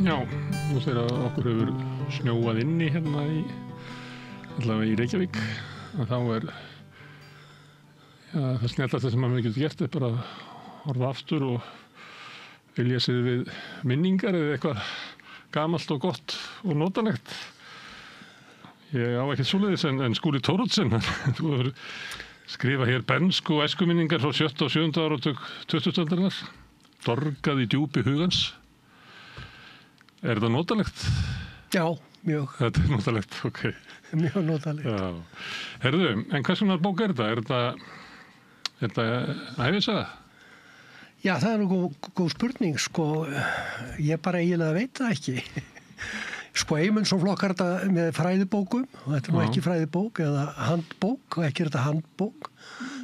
Já, nú þegar okkur hefur snjóað inni hérna allavega í Reykjavík, að þá það snjallast sem maður getur gert bara að horfa aftur og vilja sig við minningar eða eitthvað gamalt og gott og notalegt. Ég á ekkert svoleiðis en Skúli Thoroddsen, þú hefur skrifað hér bernsku og æskuminningar frá 7. og 7. áratug 20. aldarinnar, dorgað í djúpi hugans. Er þetta notalegt? Já, mjög. Þetta er notalegt, ok. Mjög notalegt. Já. Herðu, en hvers konar bók er þetta? Er þetta ævisaga? Já, það er nú góð spurning, sko. Ég bara eiginlega veit það ekki. Sko, Eymundsson flokkar þetta með fræðibókum, og þetta er nú ekki fræðibók eða handbók, og ekki er þetta handbók.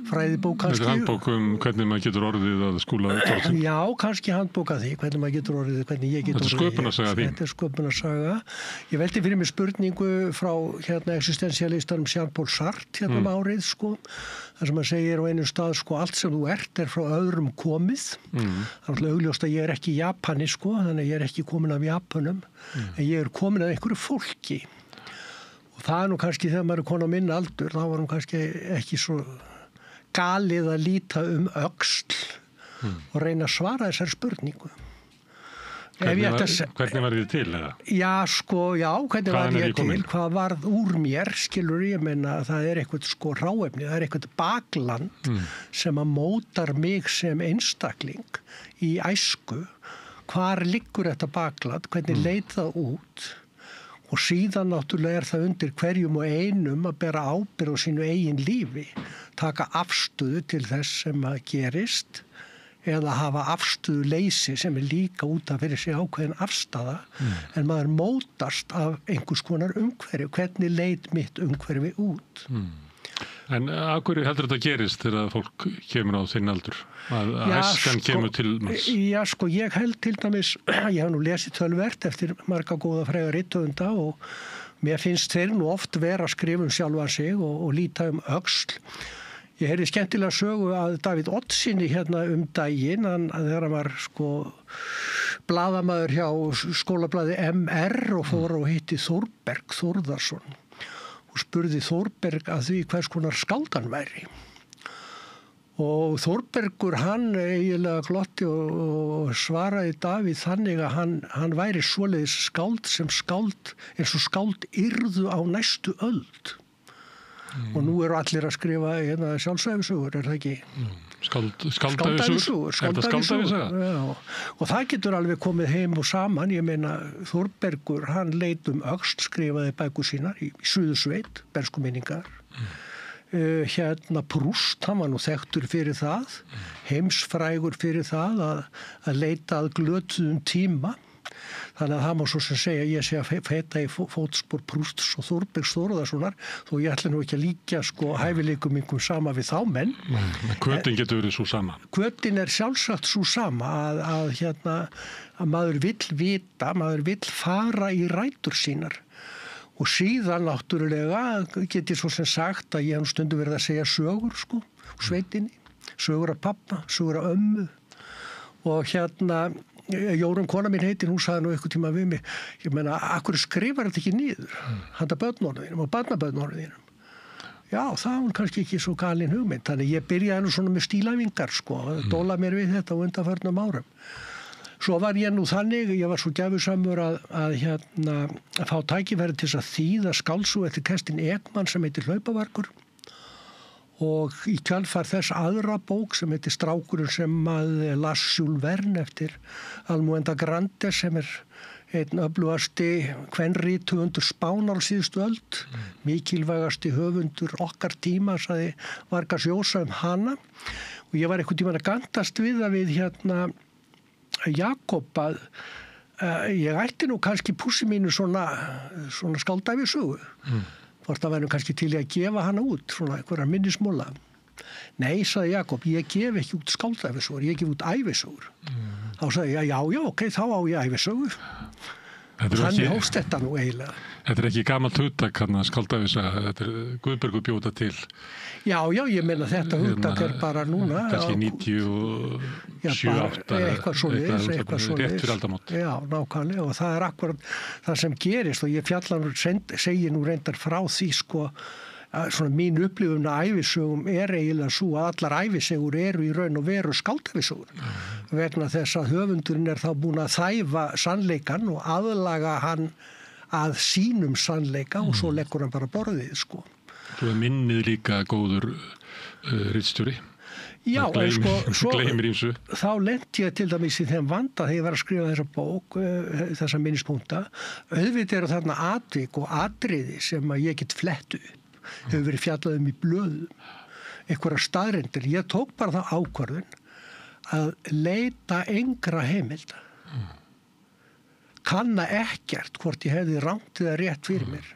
Fræðibók kannski. Þetta er handbók hvernig maður getur orðið að Skúla Thoroddsen. Já, kannski handbók að því, hvernig maður getur orðið, hvernig ég getur orðið. Þetta er sköpunarsaga þín. Þetta er sköpunarsaga. Ég velti fyrir mig spurningu frá existentialistanum Jean-Paul Sartre árið, sko. Það sem að segir á einum stað, sko, allt sem þú ert frá öðrum komið. Það er alltaf augljóst að ég er ekki Japani, sko, þannig að ég er ekki komin af Japanum, en ég er komin af einhverju fólki. Og það er nú kannski þegar maður er komin á minn aldur, þá var nú kannski ekki svo galið að líta öxl og reyna að svara þessar spurningu. Hvernig var þið til? Eða? Já, sko, já, hvernig var ég til? Hvað varð úr mér, skilur ég meina, það er eitthvað sko ráefni, það er eitthvað bakland sem að mótar mig sem einstakling í æsku. Hvar liggur þetta bakland? Hvernig leit það út? Og síðan náttúrulega er það undir hverjum og einum að bera ábyrgð á sínu eigin lífi, taka afstöðu til þess sem að gerist eða hafa afstöðu leysi sem er líka út af fyrir sig ákveðin afstaða, en maður mótast af einhvers konar umhverfi. Hvernig leit mitt umhverfi út? En af hverju heldur þetta gerist þegar fólk kemur á þinn aldur? Að æskan kemur til manns? Já, sko, ég held til dæmis, ég hef nú lesið töluvert eftir marga góða fræga rithöfunda og mér finnst þeir nú oft vera að skrifa sjálfan sig og líta öxl. Ég heyrði skemmtilega sögu að Davíð Oddssyni hérna daginn, þegar hann var sko blaðamaður hjá skólablaði MR og fór og hitti Þórberg Þórðarsson og spurði Þórberg að því hvers konar skáld hann væri. Og Þórbergur hann eiginlega glotti og svaraði Davíð þannig að hann væri svoleiðis skáld sem skáld eins og skáld yrðu á næstu öld. Og nú eru allir að skrifa hérna sjálfsæfisugur, er það ekki? Skáldavísugur. Já. Og það getur alveg komið heim og saman. Ég meina, Þórbergur, hann leit öxl, skrifaði bækur sínar í Suðursveit, bernskuminningar. Hérna Proust, hann var nú þekktur fyrir það, heimsfrægur fyrir það að leita að glötuðum tíma. Þannig að það má svo sem segja að ég sé að feta í fótspor Prousts og Þórbergs Þórðarssonar, þó ég ætla nú ekki að líkja sko hæfileikum einhverjum sama við þá menn. Hvötin getur verið svo sama. Hvötin er sjálfsagt svo sama að maður vill vita, maður vill fara í rætur sínar. Og síðan náttúrulega get ég svo sem sagt að ég hef stundum verið að segja sögur sko, sveitinni, sögur af pappa, sögur af ömmu og Jórunn kona mín heitir, hún sagði nú eitthvað tíma við mig, ég meina, akkur skrifar þetta ekki niður, handa börnorðinum og barnabörnorðinum. Já, það var kannski ekki svo galin hugmynd, þannig ég byrjaði nú svona með stílæfingar sko, dóla mér við þetta á undanförnum árum. Svo var ég nú þannig, ég var svo gæfusamur að fá tækifæri til að þýða skáldsögu eftir Kerstin Ekman sem heitir Hlaupavargur og í kjölfar þess aðra bók sem heitir Strákurinn sem að las Jules Verne eftir Almuenda Grandes sem er einn öflugasti kvenrithöfundur Spánar á síðustu öld, mikilvægasti höfundur okkar tíma, sagði Vargas Llosa hana og ég var einhvern tímann að gantast við Jakob að ég ætti nú kannski pússi mínu svona skáldæfisögu. Hvort það væri kannski til að gefa hana út, svona einhverja minnismóla. Nei, sagði Jakob, ég gef ekki út skáldæfisögur, ég gef út æfisögur. Þá sagði ég, já, ok, þá á ég æfisögur. Þannig hófst þetta nú eiginlega. Þetta ekki gamalt hugtak, skáldæfisaga, þetta Guðbergur bjóta til. Já, ég meina þetta hugtak bara núna. Kannski 97, 8, eitthvað svoleiðis. Rétt fyrir aldamót. Já, nákvæmlega, og það akkurat það sem gerist, og ég segi nú reyndar frá því, svona mín upplifun að ævisögum eiginlega svo að allar ævisögur eru í raun og veru skáldæfisögur vegna þess að höfundurinn þá búin að þæfa sannleikan og aðlaga hann að sínum sannleika og svo leggur hann bara borðið, Þú minnið líka góður ritstjóri. Já, svo gleymir ýmsu. Þá lenti ég til dæmis í þeim vanda þegar ég var að skrifa þessa bók, þessa minnispunkta. Auðvitað eru þarna atvik og atriði sem að ég get flettu upp. Hefur verið fjallað í blöðum, einhverja staðreyndir. Ég tók bara það ákvörðun að leita engra heimilda. Kanna ekkert hvort ég hefði rangt eða rétt fyrir mér.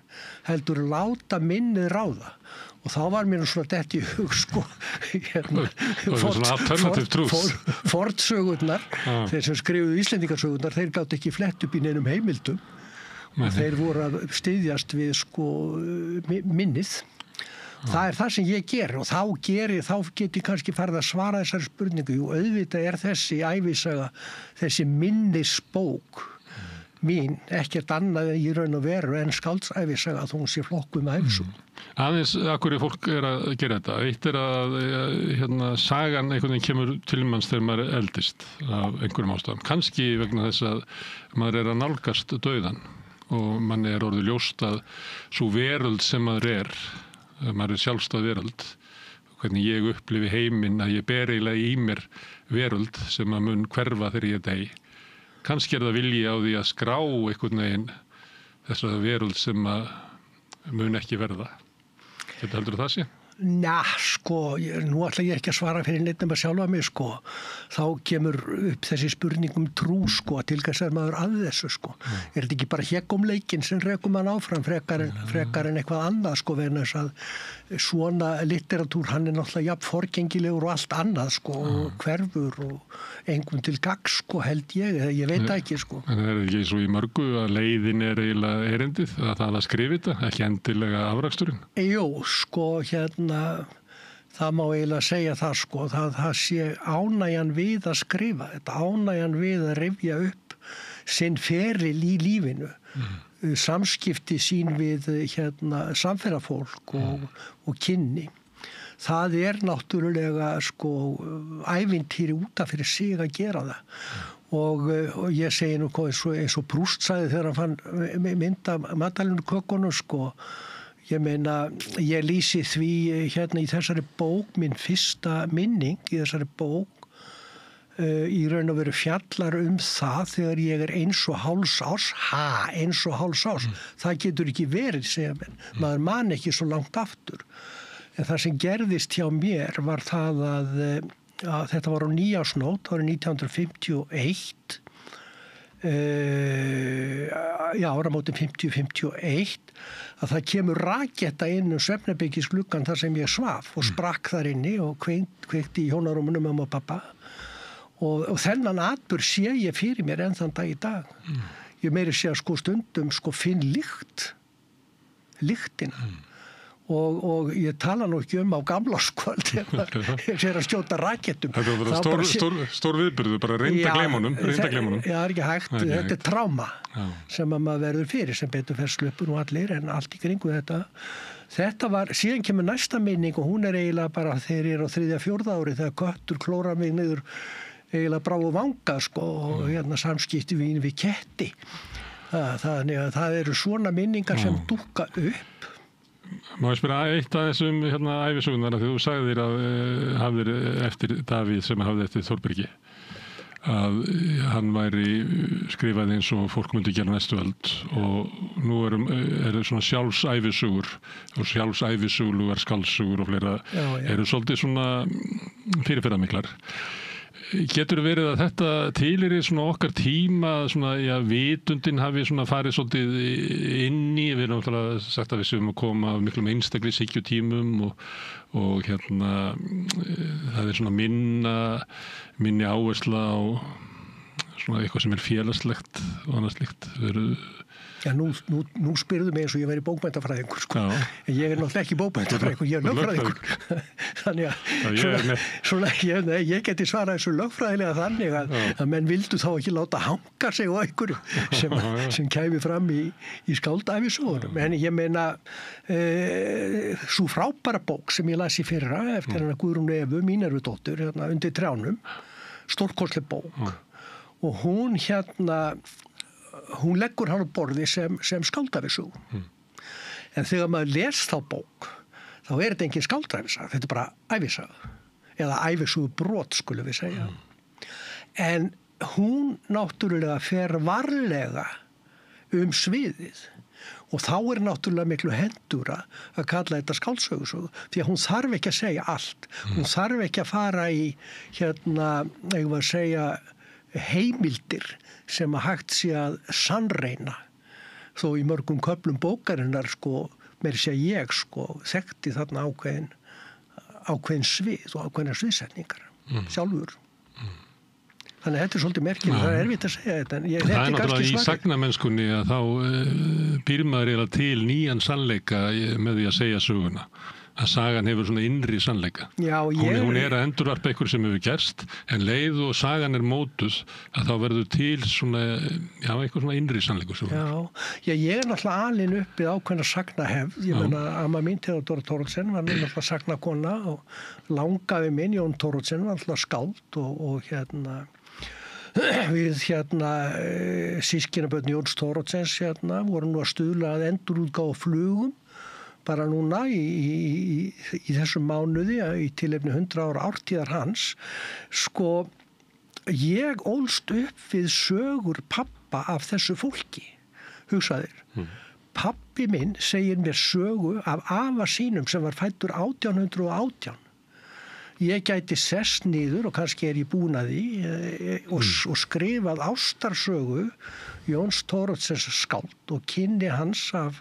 Heldur láta minnið ráða. Og þá var mér svona dett í hug, fornsögurnar, þeir sem skrifuðu Íslendingasögurnar, þeir gátt ekki flett upp í neinum heimildum. Og þeir voru að styðjast við minnið. Það það sem ég ger og þá get ég kannski farið að svara þessari spurningu. Jú, auðvitað þessi ævisaga, þessi minnisbók mín, ekkert annað í raun og veru en skáldsævisaga þó hún sé flokkuð með ævisögum. Aðeins, af hverju fólk að gera þetta? Eitt að sagan einhvern veginn kemur til manns þegar maður eldist af einhverjum ástæðum. Kannski vegna þess að maður að nálgast dauðan. Og mann orðið ljóst að svo veröld sem maður sjálfstæð veröld, hvernig ég upplifi heiminn, að ég ber eiginlega í mér veröld sem að mun hverfa þegar ég dey. Kannski það vilji á því að skrá einhvern veginn þessa veröld sem að mun ekki verða. Þetta heldur það sé? Nú ætla ég ekki að svara fyrir neitt nema sjálfa mig, Þá kemur upp þessi spurning trú, til hvers maður að þessu, Er þetta ekki bara hégumleikinn sem rekum hann áfram frekar en eitthvað annað, vegna þess að svona litteratúr, hann náttúrulega jafn forgengilegur og allt annað, og hverfur og engum til gagns, held ég, eða ég veit ekki, En það ekki svo í mörgu að leiðin eiginlega erindið, að það að skrifa þetta, ekki endilega afraksturinn? Jú, það má eiginlega segja það, það sé ánægjan við að skrifa, þetta ánægjan við að rifja upp sinn feril í lífinu, samskipti sín við samferðafólk og kynni. Það náttúrulega ævintýri út af fyrir sig að gera það. Og ég segi nú eins og Proust sagði þegar hann fann mynda Magdalenukökunum, Ég meina, ég lýsi því í þessari bók, minn fyrsta minning í þessari bók, í raun og veru fjallar það þegar ég eins og hálfs árs. Eins og hálfs árs. Það getur ekki verið, segja menn. Maður man ekki svo langt aftur. En það sem gerðist hjá mér var það að þetta var á nýársnótt, árið 1951. Áramótin 50-51, að það kemur raketta inn svefnherbergisgluggann þar sem ég svaf og sprakk þar inni og kveikti í hjónarúmunum mamma og pappa og þennan atburð sé ég fyrir mér enn þann dag í dag. Ég meiri sé að stundum finn lyktina. Og ég tala nú ekki á gamlárskvöld þegar ég að skjóta rakettum. Þetta var stór viðburður, bara reynda gleymunum. Já, ekki hægt. Þetta tráma sem að maður verður fyrir, sem betur fer slupur og allir, en allt í kringu þetta. Þetta var, síðan kemur næsta minning og hún eiginlega bara þegar ég á 3.-4. ári þegar köttur klórar mig niður eiginlega brá og vanga og samskipti við ketti. Þannig að það eru svona minningar sem dúkka upp. Má ég spyrja eitt af þessum ævisögunar að þú sagðir að hafðir eftir Davíð sem hafði eftir Þórbergi að hann væri skrifað eins og fólk myndi gera næstu öld og nú eru svona sjálfsævisögur og sjálfsævisöglugar skáldsögur og fleira eru svolítið svona fyrirferðarmiklar. Getur verið að þetta tilheyri svona okkar tíma, svona, vitundin hafi svona farið svolítið inn í, við erum alltaf sagt að við séum að koma af miklum einstaklishyggjutímum og það svona minni áhersla á svona eitthvað sem félagslegt og annað slíkt Já, nú spyrðu mig eins og ég væri bókmenntarfræðingur, sko. En ég náttúrulega ekki bókmenntarfræðingur, ég lögfræðingur. Þannig að ég geti svarað þessu lögfræðilega þannig að menn vildu þá ekki láta hanga sig á einhverju sem kæmi fram í skáldæfisögunum. En ég meina, svo frábæra bók sem ég las í fyrra eftir hana Guðrúnu Evu, Mínervudóttur, Undir trjánum, stórkostleg bók. Og hún hún leggur hann á borði sem skáldæfisögu. En þegar maður les þá bók, þá þetta engin skáldæfisaga, þetta bara æfisaga. Eða æfisögu brot, skulum við segja. En hún náttúrulega fer varlega sviðið. Og þá náttúrulega miklu hendura að kalla þetta skáldsögusögu. Því að hún þarf ekki að segja allt. Hún þarf ekki að fara í, eigum að segja, heimildir sem að hægt sé að sannreina. Þó í mörgum köflum bókarinnar, meira segja ég, þekkti þarna ákveðin svið og ákveðina sviðsetningar sjálfur. Þannig að þetta svolítið merkilegt, það erfitt að segja þetta. Það náttúrulega í sagnamennskunni að þá býr maður eiginlega til nýjan sannleika með því að segja söguna. Að sagan hefur svona innri sannleika. Já, hún að endurvarpa eitthvað sem hefur gerst, en leið og sagan mótuð að þá verður til svona, eitthvað svona innri sannleikur. Já, ég náttúrulega alin uppið ákveðna sagnahefð. Ég meina, amma mín, Theodóra Thoroddsen, var náttúrulega sagnakona og langafi minn, Jón Thoroddsen, var náttúrulega skáld og við systkinabörn Jóns Thorodsens voru nú að stuðla að endurútgáfa flugum bara núna í þessum mánuði í tilefni 100 ára ártíðar hans. Ég ólst upp við sögur pappa af þessu fólki, hugsaðir. Pappi minn segir mér sögu af afa sínum sem var fæddur 1818. Ég gæti sest niður og kannski ég búin að því og skrifað ástarsögu Jóns Thorodsens skáld og kynni hans af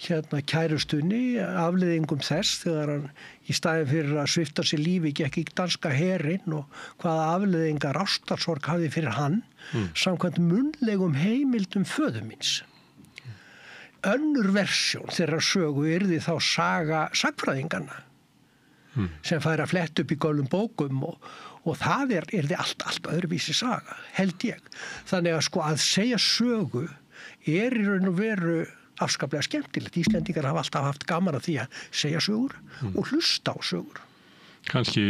kærustunni, afleiðingum þess þegar hann í staðinn fyrir að svipta sér lífi gekk í danska herinn og hvaða afleiðingar ástarsorg hafði fyrir hann samkvæmt munnlegum heimildum föður míns. Önnur versjón þeirra sögu yrði þá saga sagfræðinganna sem fær að fletta upp í gömlum bókum og það yrði allt öðruvísi saga, held ég. Þannig að segja sögu í raun og veru afskaplega skemmtilegt. Íslendingar hafa alltaf haft gaman af því að segja sögur og hlusta á sögur. Kannski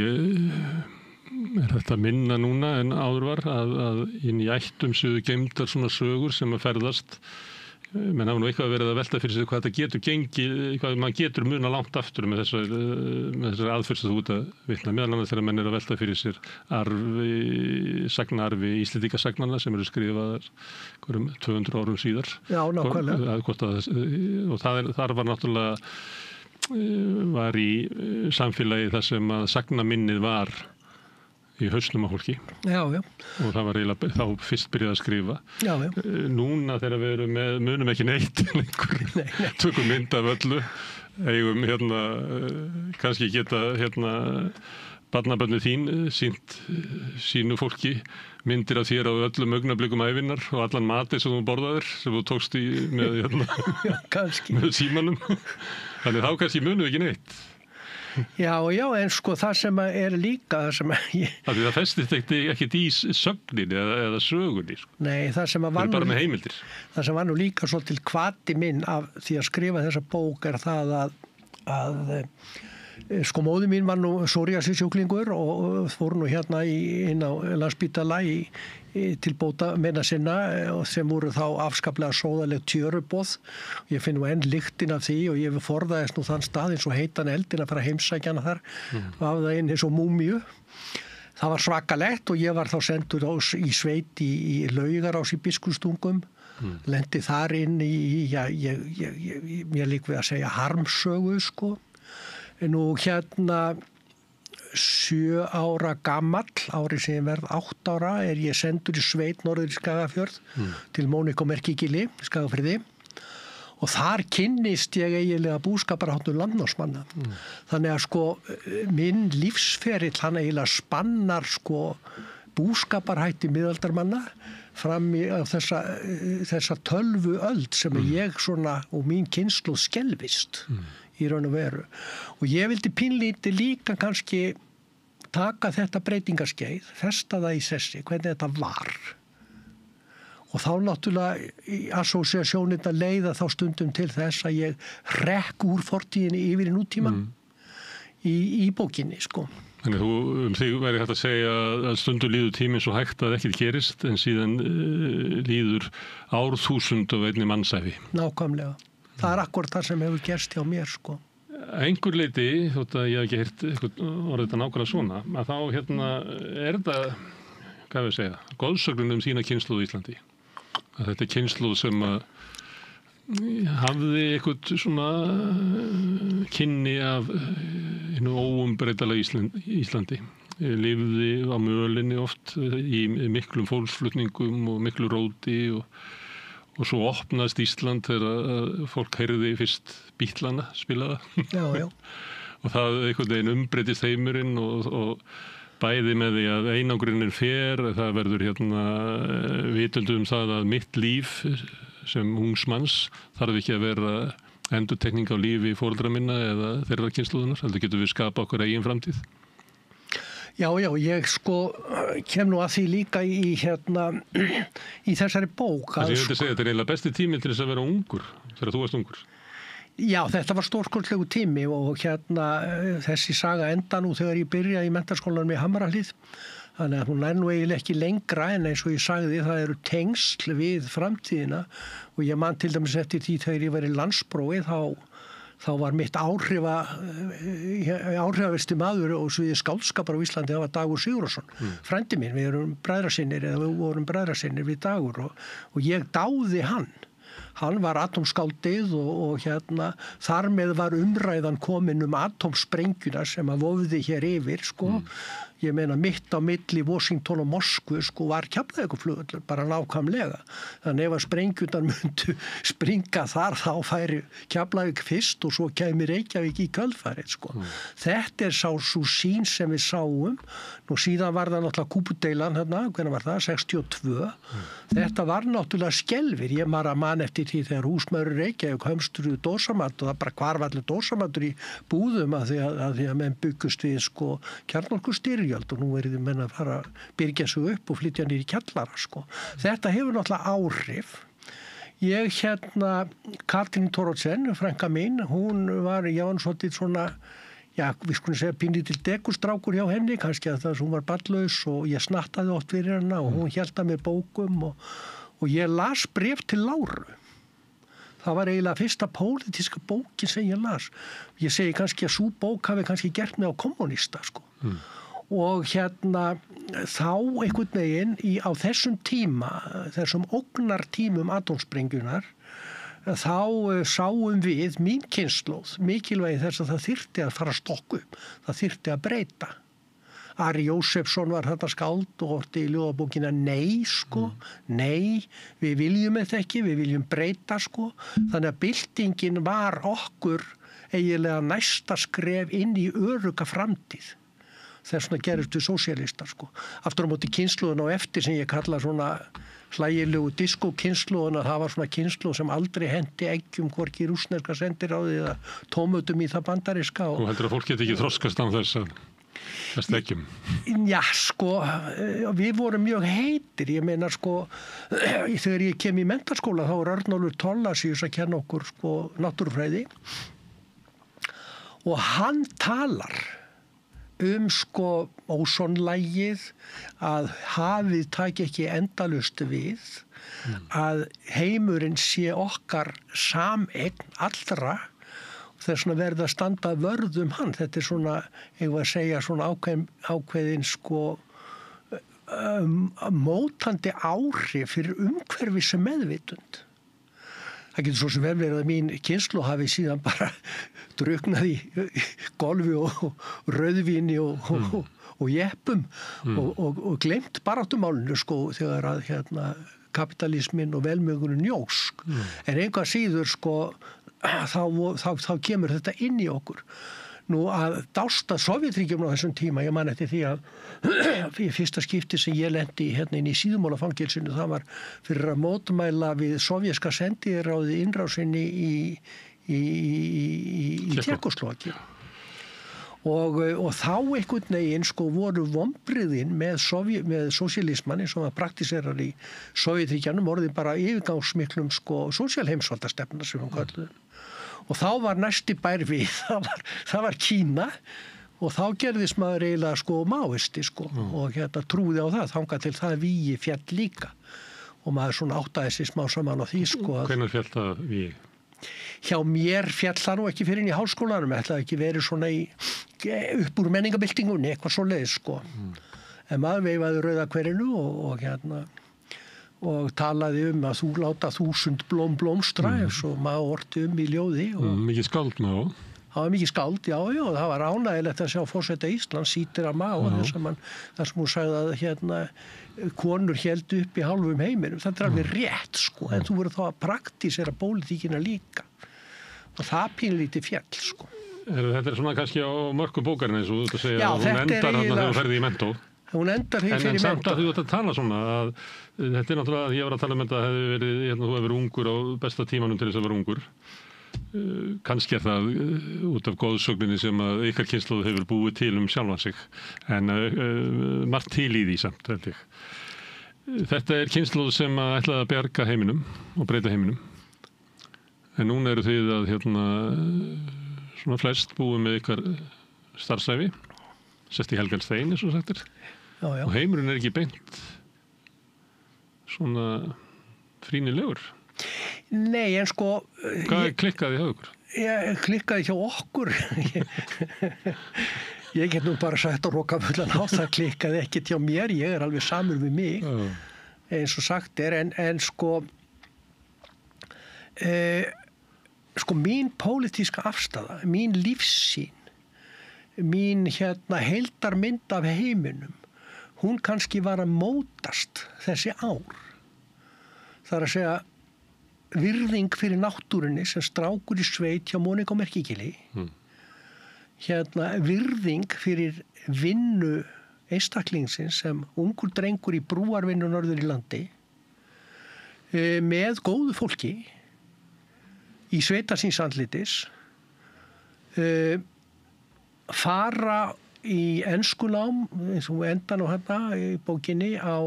þetta minna núna en áður var að inn í ættum séu geymdar svona sögur sem að ferðast. Menn hafa nú eitthvað verið að velta fyrir sig hvað þetta getur gengið, hvað maður getur muna langt aftur með þessari aðferð sem þú út að vitna. Meðal annars þegar menn að velta fyrir sér sagnarfi Íslendingasagnanna sem eru skrifaðar 200 árum síðar. Já, nákvæmlega. Og þar var náttúrulega var í samfélagi þar sem að sagnaminnið var í hausnum á fólki. Já. Og það var eiginlega þá fyrst byrjað að skrifa. Já. Núna þegar við erum munum ekki neitt lengur. Tökum mynd af öllu. Eigum kannski geta barnabörnu þín sýnt sínu fólki myndir af þér á öllum augnablikum ævinnar og allan matið sem þú borðaðir sem þú tókst með símanum. Þannig þá kannski munum við ekki neitt. Já, en það sem líka það festist ekkert í sögninni eða sögunni. Nei, það sem var bara með heimildir. Það sem var nú líka svolítil hvati minn af því að skrifa þessa bók það að móðir mín var nú psoriasissjúklingur og fór nú inn á Landspítala til bóta meina sinna og sem voru þá afskaplega sóðaleg tjöruboð. Ég finn nú enn lyktin af því og ég forðaðist nú þann stað eins og heitan eldin að fara heimsækjana þar og af það inn eins og múmíu. Það var svakalegt og ég var þá sendur í sveit í Laugarás í Biskupstungum. Lendi þar inn mér lík við að segja harmsögu Nú 7 ára gamall, árið sem ég verð 8 ára, ég sendur í sveit norður í Skagafjörð til Móniku Merkigili, Skagafirði. Og þar kynnist ég eiginlega búskaparháttum landnámsmanna. Þannig að minn lífsferill hann eiginlega spannar búskaparhætti miðaldarmanna fram á þessa tölvuöld sem ég svona og mín kynslóð skelfist í raun og veru. Og ég vildi pínlítið líka kannski taka þetta breytingaskeið, festa það í sessi, hvernig þetta var. Og þá náttúrulega assósiasjónirnar leiða þá stundum til þess að ég rekk úr fortíðinni yfir í nútíman í bókinni, sko. Þannig þú þig væri hægt að segja að stundu líður tíminn svo hægt að ekkert gerist en síðan líður árþúsund og einni mannsæfi. Nákvæmlega. Það akkúrat það sem hefur gerst hjá mér, sko. Einhver leiti, þótt að ég hef ekki heyrt orðið þetta nákvæmlega svona, að þá þetta, hvað við segja, goðsögnin þína kynslóð í Íslandi. Að þetta kynslóð sem að hafði eitthvað svona kynni af óumbreytalega Íslandi. Lifði á mölinni oft í miklum fólksflutningum og miklu róti og svo opnaðist Ísland þegar fólk heyrði fyrst Bítlana spilaða. Já. Og það einhvern veginn umbreytist heimurinn og bæði með því að einangrunnin fer, það verður vitund það að mitt líf sem ungsmanns þarf ekki að vera endurtekning á lífi foreldra minna eða þeirra kynslóðunar, heldur getum við skapa okkur eigin framtíð. Já, ég kem nú að því líka í þessari bók. Þess að ég vildi segja, þetta eiginlega besti tími til þess að vera ungur, þegar þú varst ungur. Já, þetta var stórskottlegu tími og þessi saga enda nú þegar ég byrjaði í menntaskólanum í Hamrahlíð. Þannig að hún nú eiginlega ekki lengra en eins og ég sagði það eru tengsl við framtíðina og ég man til dæmis eftir því þegar ég var í landsprófi þá var mitt áhrifaversti maður og sviði skáldskapar á Íslandi, það var Dagur Sigurðsson, frændi minn, við vorum bræðrasinnir við Dagur og ég dáði hann. Hann var atómskáldið og þar með var umræðan komin atómsprengjuna sem að vofði hér yfir, Ég meina mitt á milli Washington og Moskvu var Keflavíkurflugvöllur bara nákvæmlega. Þannig ef að sprengjurnar myndu springa þar þá færi Keflavík fyrst og svo kæmi Reykjavík í kjölfarið. Þetta sú sýn sem við sáum. Nú síðan var það náttúrulega Kúbudeilan hvernig var það? 62. Þetta var náttúrulega skelfir. Ég man eftir því þegar húsmæður Reykjavík hömstruðu dósamat og það bara hvarf allir dósamatur í búðum að því að menn byggust við kjarnorkustyrjöld og nú verið menn að fara að byrgja sig upp og flytja niður í kjallara. Þetta hefur náttúrulega áhrif. Ég Katrín Thoroddsen, frænka mín, hún var svolítið svona, við skulum segja pínlítill dekustrákur hjá henni, kannski að hún var barnlaus og ég snattaði oft fyrir hana og hún hélt að mér bókum og ég las bréf til Láru. Það var eiginlega fyrsta pólitíska bókin sem ég las. Ég segi kannski að sú bók hafi kannski gert mig á kommunista, Og þá einhvern veginn á þessum tíma, þessum ógnartímum atómsprengjunnar, þá sáum við mín kynslóð mikilvægi þess að það þyrfti að fara að stokka upp, það þyrfti að breyta. Ari Jósefsson var þetta skáld og orti í ljóðabókina Nei, Nei, við viljum þetta ekki, við viljum breyta, Þannig að byltingin var okkur eiginlega næsta skref inn í örugga framtíð. Þess vegna gerist við sósíalistar, Aftur á móti kynslóðun á eftir sem ég kalla svona hlægilegu diskókynslóðuna, það var svona kynslóð sem aldrei henti eggjum hvorki rússneska sendiráði eða tómutum í það bandaríska. Og heldur að fólk geti ekki þroskast á þess eggjum? Já, við vorum mjög heitir. Ég meina, þegar ég kem í menntaskóla þá var Örnólfur Thorlacius að kenna okkur náttúrufræði og hann talar ósonlægið, að hafið taki ekki endalaust við, að heimurinn sé okkar sameign allra og þess vegna verða að standa vörð hann. Þetta svona, eigum að segja, svona ákveðin mótandi áhrif fyrir umhverfis meðvitund. Það getur svo sem vel verið að mín kynslóð hafi síðan bara druknað í golfi og rauðvíni og jeppum og gleymt baráttumálinu þegar að kapitalismin og velmögunin jós. En einhvað síður þá kemur þetta inn í okkur. Nú að dásta Sovétríkjum á þessum tíma, ég man eftir því að fyrsta skipti sem ég lendi hérna inn í Síðumálafangelsinu, það var fyrir að mótmæla við sovjerska sendiráði innrásinni í Tékkóslóvakíu. Og þá einhvern veginn sko voru vombriðin með sósíalismann eins og það praktiserar í Sovétríkjanum orðið bara yfirgangsmiklum sko sósíalheimsvaldastefna sem hún kalluðu. Og þá var næsti bær við, það var Kína og þá gerðist maður eiginlega sko máisti sko og hérna trúði á það, þangað til það vígi fjall líka og maður svona áttaði sig smá saman á því sko. Hvenær fjall það vígi? Hjá mér fjall það nú ekki fyrir inn í háskólanum, ætlaði ekki verið svona upp úr menningabyltingunni, eitthvað svo leiðis sko. En maður veifaði rauða hverinu og hérna og talaði að þú láta 1000 blóm blómstra eins og maður orti í ljóði. Mikið skáld maður. Það var mikið skáld, já, það var ánægilegt að sjá forseta Íslands Sýtir að má, þar sem hún sagði að hérna konur héldu upp í hálfum heiminum. Það alveg rétt, sko, en þú voru þá að praktísera pólitíkina líka. Og það pínlítið fjall, sko. Þetta svona kannski á mörkum bókarinn eins og þú segja að hún endar hann þegar þú ferði í mentó. Hún endar fyrir mentó. En samt að þú ert að tala svona að þetta náttúrulega, ég var að tala þetta hefði verið, hérna, þú hefur ungur á besta tímanum til þess að vera ungur. Kannski það út af góðsögninni sem að ykkar kynslóð hefur búið til sjálfan sig en margt til í því samt held ég. Þetta kynslóð sem að ætlaði að bjarga heiminum og breyta heiminum en núna eru þið að hérna svona flest búið með ykkar starfsæfi sest í Helgardstein eins og sagtir og heimurinn ekki beint svona frínilegur. Nei, en sko... Hvað klikkaði hjá ykkur? Ég klikkaði hjá okkur. Ég get nú bara sagt að roka fullan á, það klikkaði ekkert hjá mér, ég alveg samur við mig, eins og sagt en sko mín pólitíska afstaða, mín lífssýn, mín hérna heildarmynd af heiminum, hún kannski var að mótast þessi ár. Það er að segja virðing fyrir náttúrunni sem strákur í sveit hjá Mónika og Merkigili. Hérna virðing fyrir vinnu einstaklingsins sem ungur drengur í brúarvinnu norður í landi með góðu fólki í sveita síns andlitis fara í enskunám eins og endan á hérna í bókinni á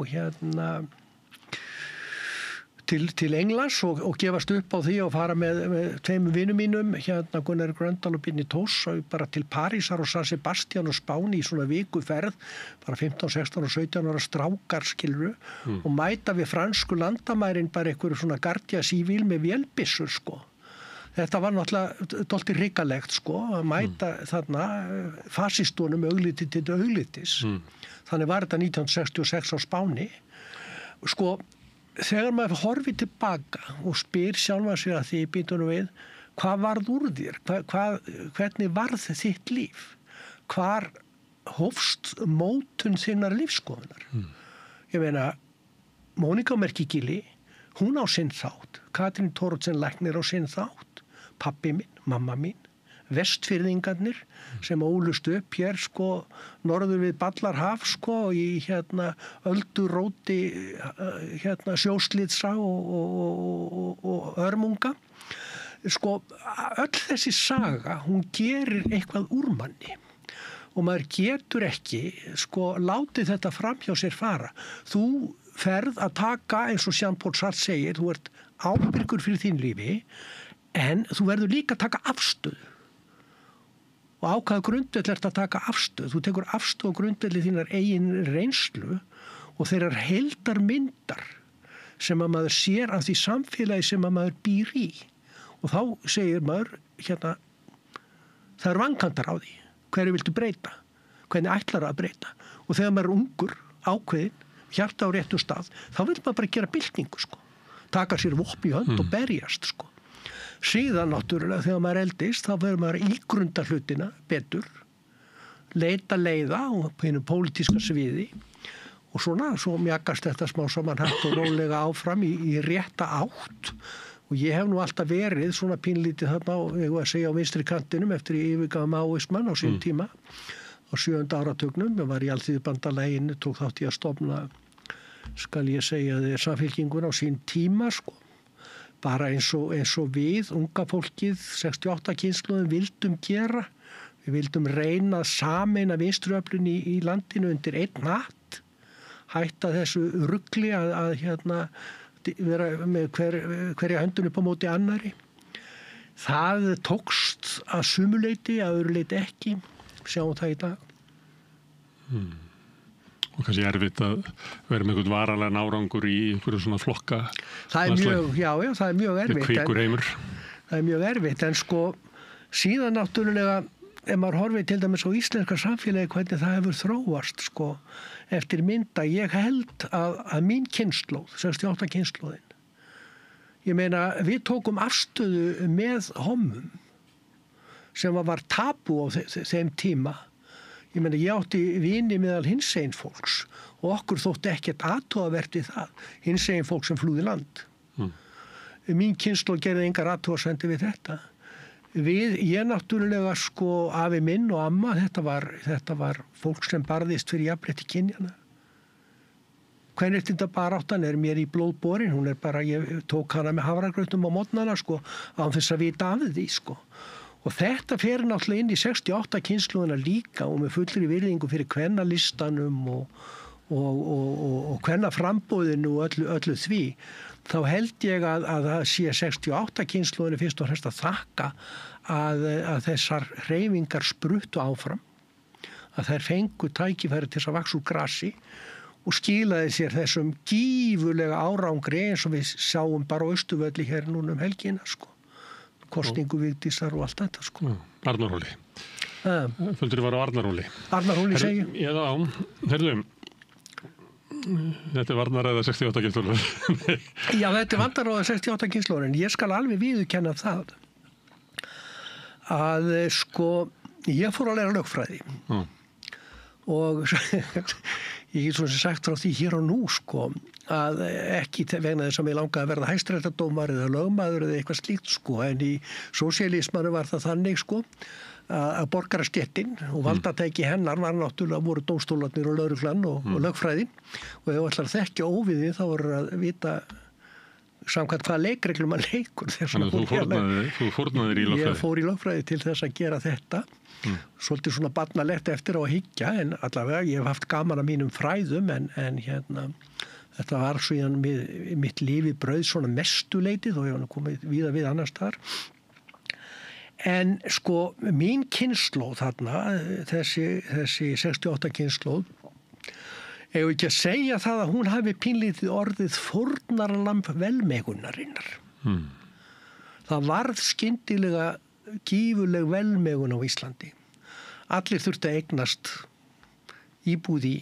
hérna til Englands og gefast upp á því og fara með tveimur vinum mínum, hérna Gunnar Gröndal og Birnir Thors, bara til Parísar og San Sebastian og Spáni í svona vikuferð, bara 15, 16 og 17 ára strákar skilru og mæta við fransku landamærin bara einhverju svona Guardia Civil með vélbyssur sko. Þetta var náttúrulega dálítið hrikalegt sko, að mæta þarna fasistunum augliti til auglitis. Þannig var þetta 1966 á Spáni. Sko, þegar maður horfir tilbaka og spyr sjálfa sig að því býtunum við, hvað varð úr þér? Hvernig varð þitt líf? Hvar hófst mótun þinnar lífskoðunar? Ég meina, Mónika og Merkigili, hún á sinn þátt. Katrín Thoroddsen læknir á sinn þátt. Pabbi minn, mamma mín. Vestfirðingarnir sem ólust upp hér sko norður við Ballarhaf sko í hérna ölduróti hérna sjóslitsa og örmunga sko öll þessi saga hún gerir eitthvað úr manni og maður getur ekki sko látið þetta fram hjá sér fara. Þú ferð að taka eins og Jean-Paul Sartre segir, þú ert ábyrgur fyrir þín lífi en þú verður líka að taka afstöðu. Og á hvaða grundvelli ert að taka afstöð. Þú tekur afstöð á grundvelli þínar eigin reynslu og þeirrar heildarmyndar sem að maður sér af því samfélagi sem að maður býr í. Og þá segir maður, hérna, það er vankantar á því. Hverju viltu breyta? Hvernig ætlar að breyta? Og þegar maður er ungur, ákveðin, hjarta á réttu stað, þá vil maður bara gera byltingu, sko. Taka sér vopn í hönd og berjast, sko. Síðan náttúrulega þegar maður eldist þá verður maður ígrunda hlutina betur, leita leiða á einu pólitíska sviði og svo mjakast þetta smá saman hægt og rólega áfram í rétta átt Og ég hef nú alltaf verið svona pínlítið þarna ég var að segja á vinstri kantinum eftir yfirgaf Maóismann á sín tíma á 7. áratugnum. Ég var í Alþýðubandalaginu, tók þátt í að stofna, skal ég segja þér, Samfylkinguna á sín tíma sko. Bara eins og við, unga fólkið, 68 kynslóðum vildum gera. Við vildum reyna að sameina vinstriöflun í landinu undir einn hatt. Hætta þessu rugli að vera með hverja höndun upp á móti annari. Það tókst að sumuleyti, að öðru leyti ekki. Sjáum það í dag. Og kannski erfitt að vera með einhvern varanlegan árangur í einhverju svona flokka. Það er mjög, já, það er mjög erfitt. Kvikur heimur. Það er mjög erfitt, en sko síðan náttúrulega, ef maður horfið til dæmis á íslenska samfélagi, hvernig það hefur þróast sko, eftir mynda, ég held að mín kynslóð, 68 kynslóðin, ég meina, við tókum afstöðu með homum sem var tabú á þeim tíma. Ég meina, ég átti vini meðal hinsegin fólks og okkur þótti ekkert athugavert í það, hinsegin fólk sem flúði land. Mín kynslóð gerði engar athugasemdir við þetta. Ég náttúrulega sko afi minn og amma, þetta var fólk sem barðist fyrir jafnrétti kynjanna. Kvenréttindabaráttan er mér í blóðborin, hún er bara, ég tók hana með hafragrautum á morgnana sko, án þess að vita af því sko. Og þetta fer náttúrulega inn í 68 kynslóðina líka og með fullri virðingu fyrir kvennalistanum og kvennaframbóðinu og öllu því. Þá held ég að það sé 68 kynslóðinu fyrst og fremst að þakka að þessar hreyfingar spruttu áfram, að þær fengu tækifæri til að vaxa úr grasi og skilaði sér þessum gífurlega árangri eins og við sáum bara á Austurvelli hér núna helgina sko. Kosningu Vigdísar og allt þetta sko. Arnarhóli. Fundurinn var á Arnarhóli. Arnarhóli segi. Herðu, þetta er varnaræða 68 kynslóður. Já, þetta er varnaræða 68 kynslóður, en ég skal alveg viðurkenna það að sko, ég fór að læra lögfræði og ég get svo sem sagt frá því hér og nú sko, að ekki vegna þess að mig langaði að verða hæstaréttardómari eða lögmaður eða eitthvað slíkt sko, en í sósíalismanu var það þannig sko, að borgarastéttin og valdatæki hennar var náttúrulega voru dómstólarnir og lögreglan og lögfræðin og ef þú ætlar að þekkja óviði þá voru að vita samkvæmt hvaða leikreglum maður leikur. Þannig að þú fórnaðir í lögfræði? Ég fór í lögfræði til þess að gera þetta. Svolítið svona barnalegt eftir á að hyggja en allavega ég hef haft gaman að mínum fræðum en þetta var svo mitt lífi brauð svona mestuleitið og ég var komið víða við annars þar. En sko mín kynslóð þarna, þessi 68 kynslóð, ef ekki að segja það að hún hafi pínlítið orðið fórnarlamb velmegunarinnar. Það varð skyndilega gífurleg velmegun á Íslandi. Allir þurftu að eignast íbúð í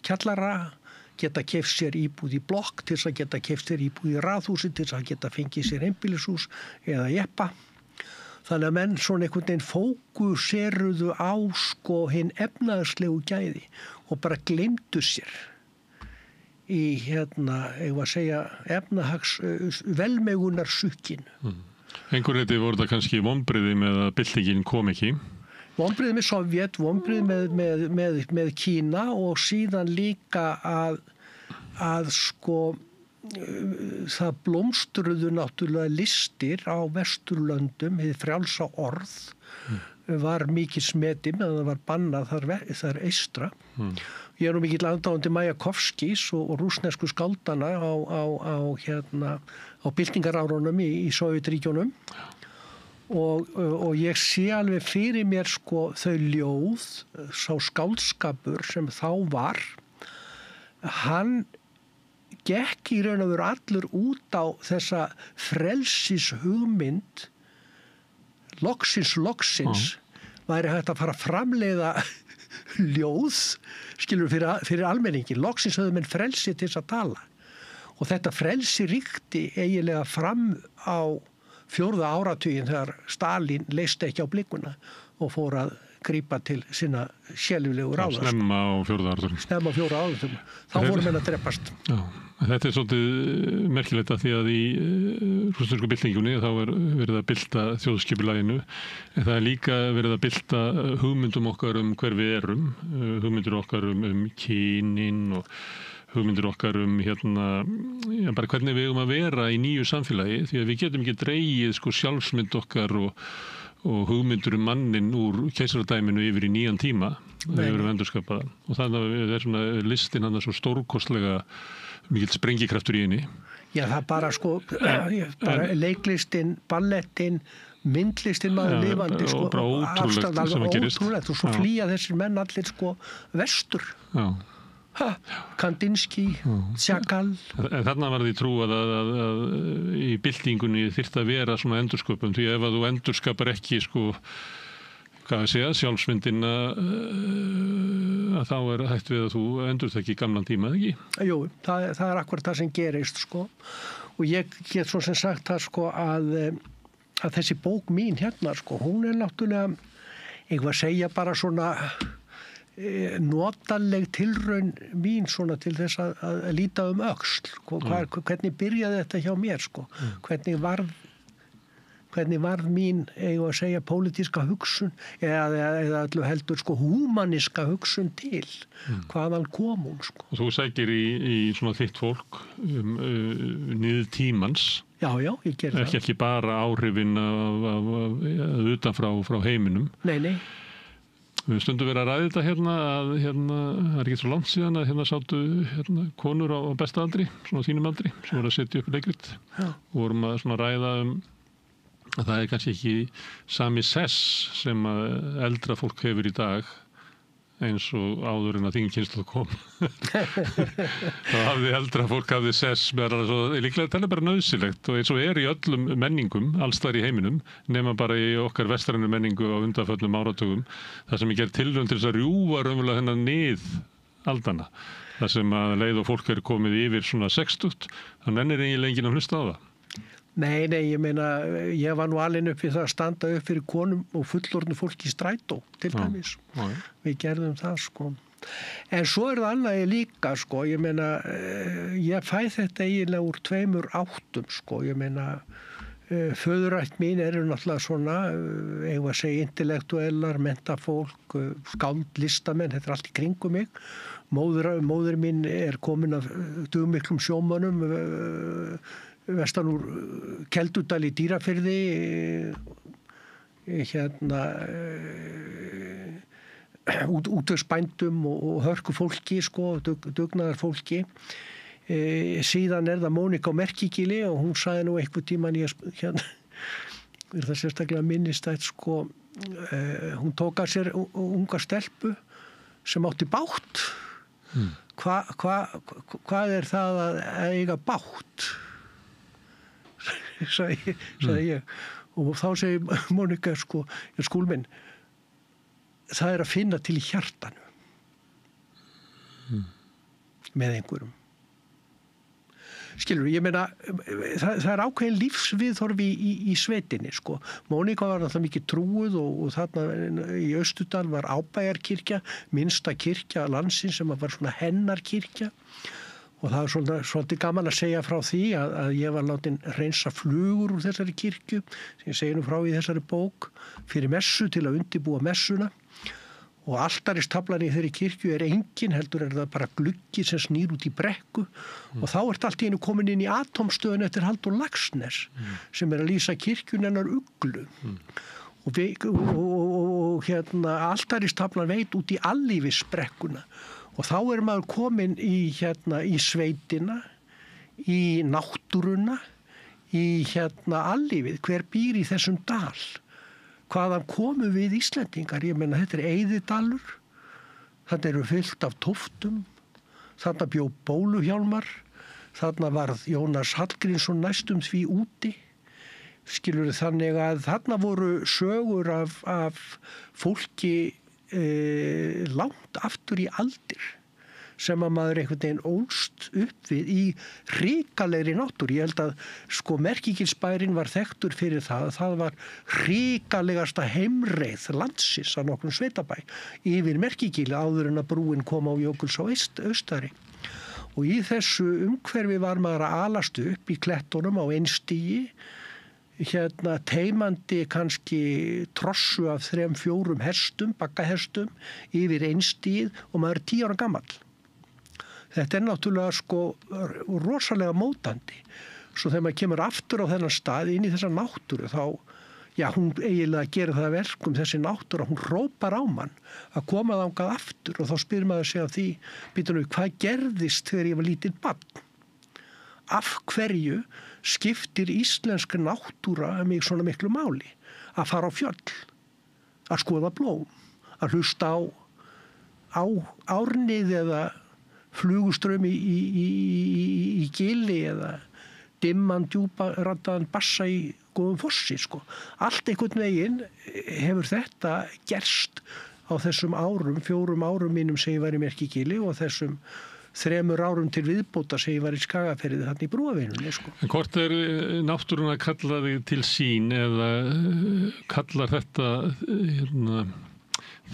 kjallara, geta keypt sér íbúð í blokk, til þess að geta keypt sér íbúð í raðhúsi, til þess að geta fengið sér einbýlishús eða jeppa. Þannig að menn svona einhvern veginn fókuseruðu á sko hinn efnahagslegu gæði og bara gleymdu sér í eigum að segja velmegunarsukkin. Einhver leyti voru það kannski vonbrigði með að byltingin kom ekki? Vonbrigði með Sovjet, vonbrigði með Kína og síðan líka að sko það blómstruðu náttúrulega listir á Vesturlöndum, hið frjálsa orð var mikið smetið meðan það var bannað þar eystra. Ég er nú mikill aðdáandi Majakovskis og rússnesku skáldana á byltingarárunum í Sovétríkjunum og ég sé alveg fyrir mér sko þau ljóð, sá skáldskapur sem þá var, hann gekk í raun og veru allur út á þessa frelsis hugmynd loksins væri hægt að fara að framleiða ljóð skilur fyrir almenningin. Loksins höfðu menn frelsi til þess að tala og þetta frelsi ríkti eiginlega fram á 4. áratuginn þegar Stalin leysti ekki á blikkuna og fór að grípa til sinna sjálfilegu ráða. Snemma á 4. áratugnum. Snemma á 4. áratugnum. Þá voru menn að drepast. Já, þetta er svolítið merkilegt að því að í rússnesku byltingunni þá er verið að bylta þjóðskipulaginu, en það er líka verið að bylta hugmyndum okkar hver við erum, hugmyndir okkar kynin og hugmyndir okkar bara hvernig við að vera í nýju samfélagi, því að við getum ekki dregið sjálfsmynd okkar og hugmyndur mannin úr keisaradæminu yfir í nýjan tíma, það hefur verið endurskapaða. Og þannig er svona listin hann svo stórkostlega mikill sprengikraftur í henni. Já, það bara bara leiklistin, ballettin, myndlistin maður lifandi bara ótrúlegt sem að gerist. Ótrúlegt, og svo flýja þessir menn allir vestur. Já. Kandinsky, Chagall. En þarna var því trúað að í byltingunni þyrfti að vera svona endursköpun, því ef að þú endurskapar ekki sjálfsmyndina að þá er hægt við að þú endurtaki gamlan tíma, ekki? Jú, það er akkurat það sem gerist, og ég get svo sem sagt það, að þessi bók mín hérna, hún er náttúrulega, ég var að segja bara svona notaleg tilraun mín svona til þess að líta öxl, hvernig byrjaði þetta hjá mér, hvernig varð mín, ég að segja, pólitíska hugsun eða öllu heldur húmaníska hugsun til, hvaðan kom hún. Og þú sækir í svona þitt fólk niður tímans. Já, ég ger það. Ekki bara áhrifin utanfrá frá heiminum. Nei. Við stundum verið að ræða þetta að það er ekki svo langt síðan að sátu konur á besta aldri, svona þínum aldri, sem voru að setja upp leikrit. Og vorum að svona ræða að það er kannski ekki sami sess sem að eldra fólk hefur í dag, eins og áður en að þín kynslóð kom. Þá hafði eldra fólk sess líklega þetta er bara nauðsynlegt, og eins og er í öllum menningum alls þar í heiminum, nema bara í okkar vestrænu menningu á undanförnum áratugum, það sem ég ger tilraun til þess að rjúfa raunverulega þennan nið aldana, það sem að leið og fólk er komið yfir svona 60, þannig er eiginlega enginn að hlusta á það. Nei, ég meina, ég var nú alinn upp við það að standa upp fyrir konum og fullorðnu fólki í strætó, til dæmis. Við gerðum það, En svo er það annað líka, ég meina, ég fæ þetta eiginlega úr 2 áttum, ég meina, föðurætt mín eru náttúrulega svona, eigum að segja, intellektuellar, mentafólk, skáld, listamenn, þetta er allt í kringum mig. Móðir mín er komin af dugmiklum sjómönnum, vestan úr Keldudal í Dýrafirði, útvegsbændum og hörkufólki, dugnaðar fólki. Síðan er það Mónika á Merkigili, og hún sagði nú einhver tímann, er það sérstaklega minnistætt, hún tók að sér unga stelpu sem átti bátt. Hvað er það að eiga bátt? sagði ég. Og þá segi Mónika, skúlminn, það er að finna til í hjartanu með einhverjum. Skilur, ég meina, það er ákveðin lífsviðhorfi í sveitinni, Mónika var náttúrulega mikið trúuð, og þarna í Austurdal var Ábæjarkirkja, minnsta kirkja landsins sem var svona hennarkirkja. Og það er svolítið gaman að segja frá því að ég var látin hreinsa flugur úr þessari kirkju, sem ég segi nú frá í þessari bók, fyrir messu til að undirbúa messuna. Og altaristaflan í þeirri kirkju er engin, heldur er það bara gluggi sem snýr út í brekku. Og þá er allt í einu komin inn í atómstöðun eftir Halldór Laxness, sem er að lýsa kirkjun hennar Uglu. Og altaristaflan veit út í allífisbrekkuna. Og þá er maður komin í sveitina, í náttúruna, í allífið, hver býr í þessum dal. Hvaðan komum við Íslendingar? Ég meina, þetta er Eyðidalur, þarna eru fyllt af tóftum, þarna bjó Bóluhjálmar, þarna varð Jónas Hallgrímsson næstum því úti. Skilur, þannig að þarna voru sögur af fólki langt aftur í aldir sem að maður einhvern veginn ólst upp við í hrikalegri náttúru. Ég held að Merkigilsbærinn var þekktur fyrir það. Það var hrikalegasta heimreið landsins að nokkrum sveitabæ yfir Merkigili áður en að brúin kom á Jökuls á austari. Og í þessu umhverfi var maður að alast upp í klettunum á einstigi, teimandi kannski trossu af 3-4 hestum, baggahestum, yfir einstigið og maður 10 ára gamall. Þetta náttúrulega rosalega mótandi. Svo þegar maður kemur aftur á þennan stað inn í þessa náttúru þá, hún eiginlega gerir það verkum þessi náttúra, hún hrópar á mann að koma þangað aftur og þá spyr maður sig af því, hvað gerðist þegar ég var lítið barn? Af hverju skiptir íslensk náttúra mig svona miklu máli? Að fara á fjöll, að skoða blóm, að hlusta á árnið eða fluguströmi í gili eða dimman djúparaddaðan bassa í góðum fossi, Allt einhvern veginn hefur þetta gerst á þessum 4 árum mínum sem ég var í Merkigili og þessum 3 árum til viðbótar sem ég var í Skagafirði þarna í brúavinnunni, En hvort náttúruna að kalla þig til sín eða kallar þetta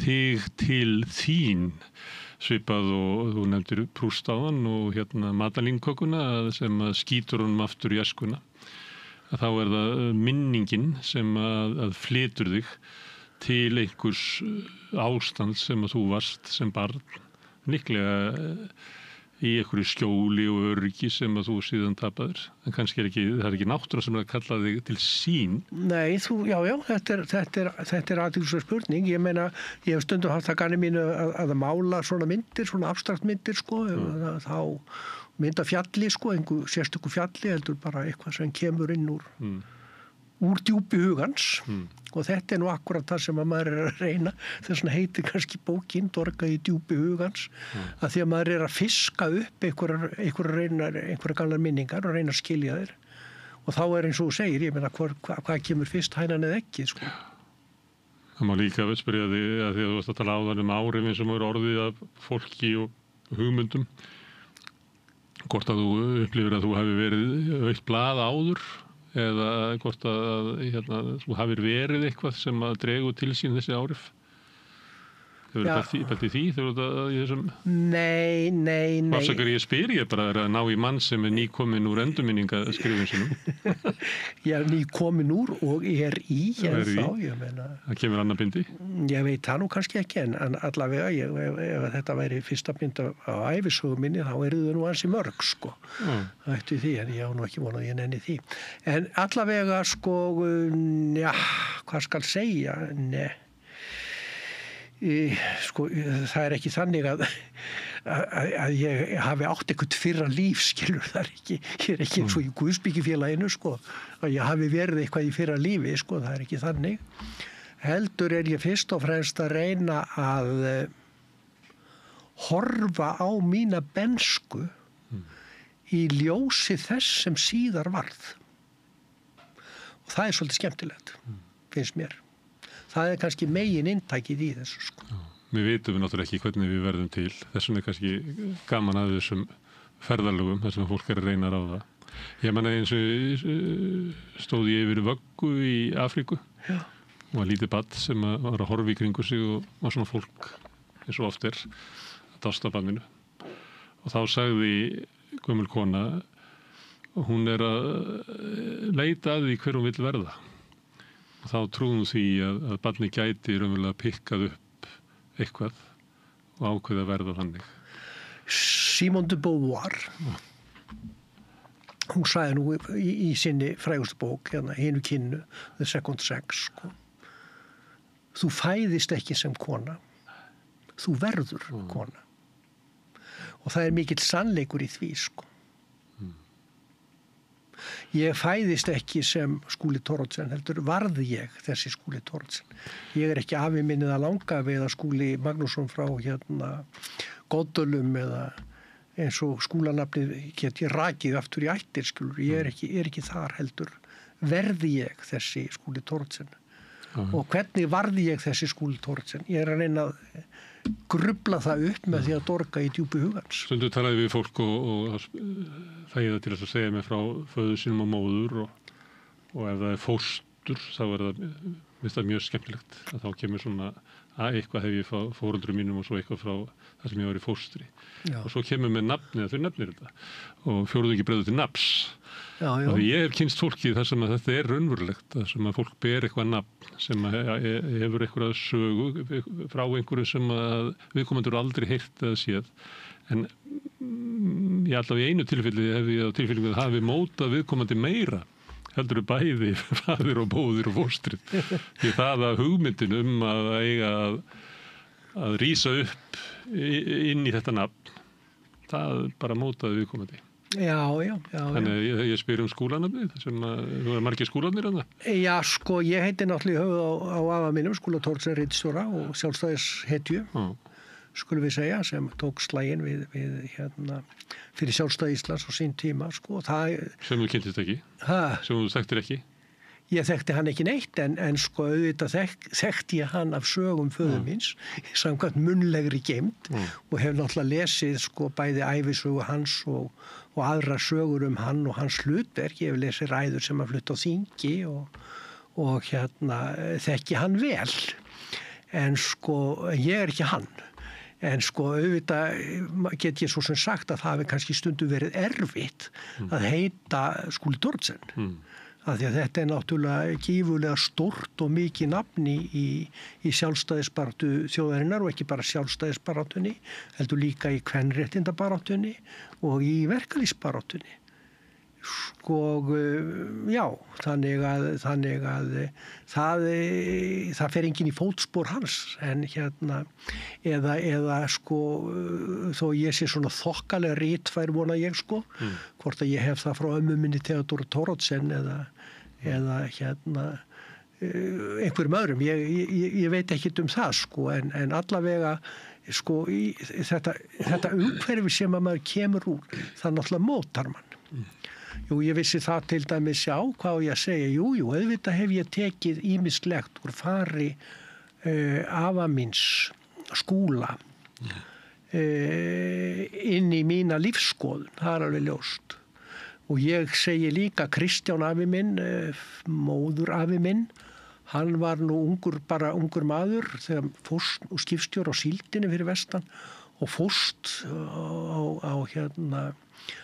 þig til þín svipað og þú nefndir Prúst áðan og madalínkökuna sem skýtur honum aftur í æskuna. Að þá það minningin sem að flytur þig til einhvers ástand sem að þú varst sem barn, líklega í einhverju skjóli og öryggi sem að þú síðan tapaðir. En kannski það ekki náttúra sem að kalla þig til sín. Nei, þetta er athyglisverð spurning. Ég meina, ég hef stundum haft það gani mínu að mála svona myndir, svona abstrakt myndir, þá mynda fjalli, einhver sérstöku fjalli, heldur bara eitthvað sem kemur inn úr djúpi hugans. Og þetta nú akkurat það sem að maður að reyna, þess vegna heitir kannski bókin Dorga í djúpi hugans, að því að maður að fiska upp einhverjar gamlar minningar og reyna að skilja þér. Og þá eins og þú segir, ég meina, hvað kemur fyrst, hænan eða ekki, Það má líka spyrja þig að því að þú varst að tala áðan áhrifin sem eru orðið af fólki og hugmyndum. Hvort að þú upplifir að þú hafi verið aukt blað áður eða hvort að þú hafir verið eitthvað sem að dregur til sín þessi áhrif? Hefur bætt í því þegar í þessum... Nei. Afsakar ég spyr, ég bara að ná í mann sem nýkomin úr endurminningaskrifum sínum. Já, nýkomin úr og í þá, ég meina... Það kemur annað bindi? Ég veit það nú kannski ekki, en allavega, ef þetta væri fyrsta bind á ævisögu minni, þá þau nú ansi mörg, Ættu því, en ég á nú ekki vonað ég nenni því. En allavega, hvað skal segja, það ekki þannig að ég hafi átt eitthvað fyrra líf, skilur, ég ekki eins og í Guðsbyggifélaginu, að ég hafi verið eitthvað í fyrra lífi, það ekki þannig. Heldur ég fyrst og fremst að reyna að horfa á mína bensku í ljósi þess sem síðar varð. Og það svolítið skemmtilegt, finnst mér. Það kannski megin inntækið í þessu, Við vitum náttúrulega ekki hvernig við verðum til. Þessum kannski gaman að þessum ferðalögum, þessum fólk að reyna að ráða. Ég manna eins og stóð ég yfir vöggu í Afríku. Já. Og var lítið barn sem var að horfa í kringu sig og var svona fólk, eins og oft að dásta barninu. Og þá sagði gömul kona, hún að leita að því hver hún vill verða. Og þá trúðum því að barni gæti raunverulega pikkað upp eitthvað og ákveða að verða þannig. Simone de Beauvoir, hún sagði nú í sinni frægustu bók, Hinu kynnu, The Second Sex, þú fæðist ekki sem kona, þú verður kona. Og það mikill sannleikur í því, Ég fæðist ekki sem Skúli Thoroddsen, heldur varði ég þessi Skúli Thoroddsen. Ég ekki afi minn eða langafi eða Skúli Magnússon frá Goddölum eða eins og skúlanafnið get ég rakið aftur í ættir, skilur. Ég ekki þar heldur. Verði ég þessi Skúli Thoroddsen. Og hvernig varði ég þessi Skúli Thoroddsen? Ég að reyna að grubla það upp með því að dorga í djúpi hugans. Stundum talaði við fólk og þægði það til að segja mig frá föður sínum og móður og ef það er fóstur þá er það mjög skemmtilegt að þá kemur svona að eitthvað hef ég frá foreldrum mínum og svo eitthvað frá það sem ég var í fóstri. Já. Og svo kemur með nafni að þau nefnir þetta og fjórðungi bregður til nafns. Já. Og því ég hef kynst fólki þar sem að þetta er raunverulegt, þar sem að fólk ber eitthvað nafn sem að hefur eitthvað sögu frá einhverju sem að viðkomendur aldrei heyrt eða séð. En ég allavega í einu tilfelli hef ég á tilfellinu að hafi mótað viðkomandi meira heldur bæði faðir og móðir og fóstrið. Því það að hugmyndin að eiga að rísa upp inn í þetta nafn, það bara mótaði viðkomandi. Já. Þannig að ég spyr skólanafnið, sem þú er margir skólanir að það? Já, sko, ég heiti náttúrulega í höfuð á afa mínum, Skúla Thoroddsen ritstjóra og sjálfstæðishetju, skulum við segja, sem tók slaginn við fyrir sjálfstæði Íslands á sín tíma, sko. Sem þú kynntist ekki? Sem þú þekktir ekki? Ég þekkti hann ekki neitt, en sko auðvitað þekkti ég hann af sögum föður míns, samkvæmt munnlegri geymd og hef náttúrulega lesið sko bæði ævisögu hans og aðra sögur hann og hans hlutverk. Ég hef lesið ræður sem að flutt á þingi og þekki hann vel. En sko, ég er ekki hann. En sko auðvitað get ég svo sem sagt að það hafi kannski stundum verið erfitt að heita Skúli Thoroddsen. Af því að þetta er náttúrulega gífurlega stórt og mikið nafni í sjálfstæðisbaráttu þjóðarinnar og ekki bara sjálfstæðisbaráttunni, heldur líka í kvenréttindabaráttunni og í verkalýðsbaráttunni. Sko, já, þannig að það fer enginn í fótspor hans, en eða sko, þó ég sé svona þokkalega ritfær vona ég sko, hvort að ég hef það frá ömmu minni Theodóru Thoroddsen eða einhverjum öðrum, ég veit ekkert það sko, en allavega sko, þetta umhverfi sem að maður kemur úr, það náttúrulega mótar mann. Jú, ég vissi það til dæmis hvað ég að segja, jú, auðvitað hef ég tekið ýmislegt úr fari afa míns Skúla inn í mína lífsskoðun, það er alveg ljóst. Og ég segi líka Kristján afi minn, móður afi minn, hann var nú bara ungur maður þegar fórst og skipstjóri á síldinni fyrir vestan og fórst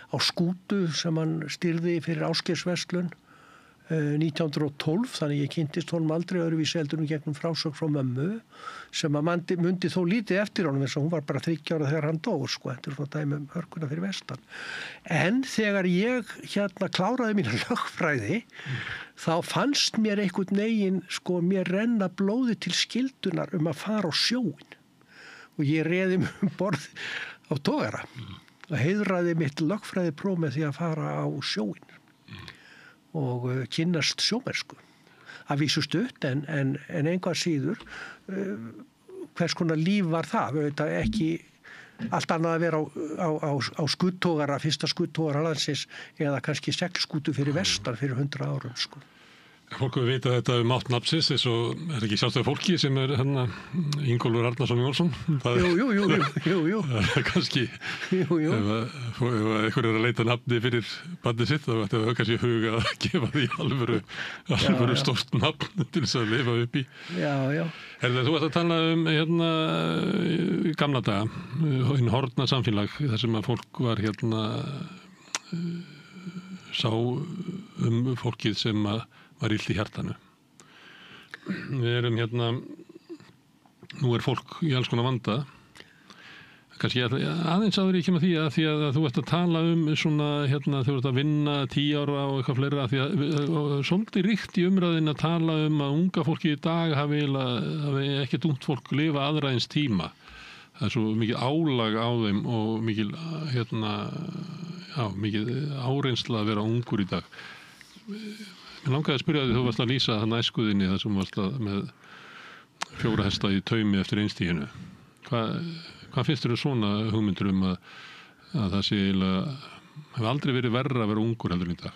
á skútu sem hann stýrði fyrir Ásgeirsverslun 1912, þannig ég kynntist honum aldrei öðruvísi heldur gegnum frásögn frá mömmu sem að mundi þó lítið eftir honum eins og hún var bara 30 ára þegar hann dó, sko, þetta er svona dæmi hörkuna fyrir vestan. En þegar ég kláraði mína lögfræði þá fannst mér einhvern veginn, sko, mér renna blóði til skyldunar að fara á sjóinn og ég reði mig borð á togara og heiðraði mitt lögfræðipróf með því að fara á sjóinn og kynnast sjómennsku. Að vísu stutt en einhvað síður hvers konar líf var það, auðvitað ekki allt annað að vera á skuttogara, fyrsta skuttogara landsins eða kannski seglskútu fyrir vestan fyrir 100 árum, sko. Fólk við vita þetta átt nafnsins, þess og er ekki sjálfstæði fólki sem er Ingólfur Arnarsson Jónsson. Jú. Kannski, ef einhver er að leita nafni fyrir bandið sitt, þá ætti það kannski huga að gefa því alvöru stórt nafn til þess að lifa upp í. Já. Þú ert að tala gamla daga, hinn horfna samfélag, þar sem að fólk var sá fólkið sem var illt í hjartanu. Við erum nú er fólk í alls konar vanda. Kannski aðeins áður ég kemur því að þú ert að tala svona, þú ert að vinna 10 ára og eitthvað fleira, því að svolítið ríkt í umræðin að tala að unga fólki í dag hafi ekkert ungt fólk lifa aðra eins tíma. Það er svo mikið álag á þeim og mikið áreynsla að vera ungur í dag. Mér langaði að spyrja því þú varst að lýsa þann æskuðinni þar sem varst með 4 hesta í taumi eftir einstíginu. Hvað finnst þér svona hugmyndur að það sé hefur aldrei verið verra að vera ungur heldur í dag?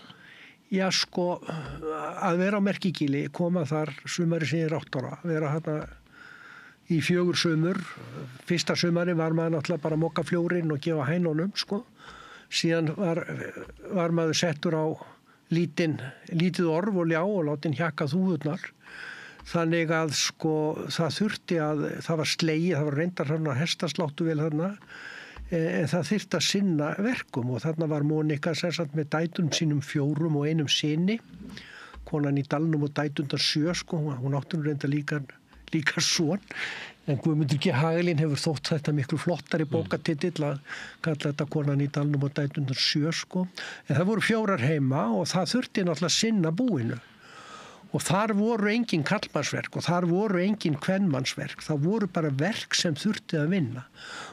Já, sko, að vera á Merkigili, koma þar sumari sinni 8 ára, vera í 4 sumur. Fyrsta sumari var maður náttúrulega bara að moka fljórin og gefa hænunum, sko. Síðan var maður settur á lítið orf og ljá og látin hjakka þúðurnar. Þannig að sko það þurfti að, það var slegið, það var reyndar þarna hestasláttu vel þarna, en það þyrfti að sinna verkum og þarna var Mónika sem sagt með dætrum sínum 4 og 1 syni, konan í dalnum og dætundar 7 sko, hún átti nú reynda líka son, en Guðmundur G. Hagelín hefur þótt þetta miklu flottari bókatitill að kalla þetta konan í dalnum og dætundar 7 sko, en það voru 4 heima og það þurfti náttúrulega að sinna búinu. Og þar voru engin karlmannsverk og þar voru engin kvenmannsverk. Það voru bara verk sem þurfti að vinna.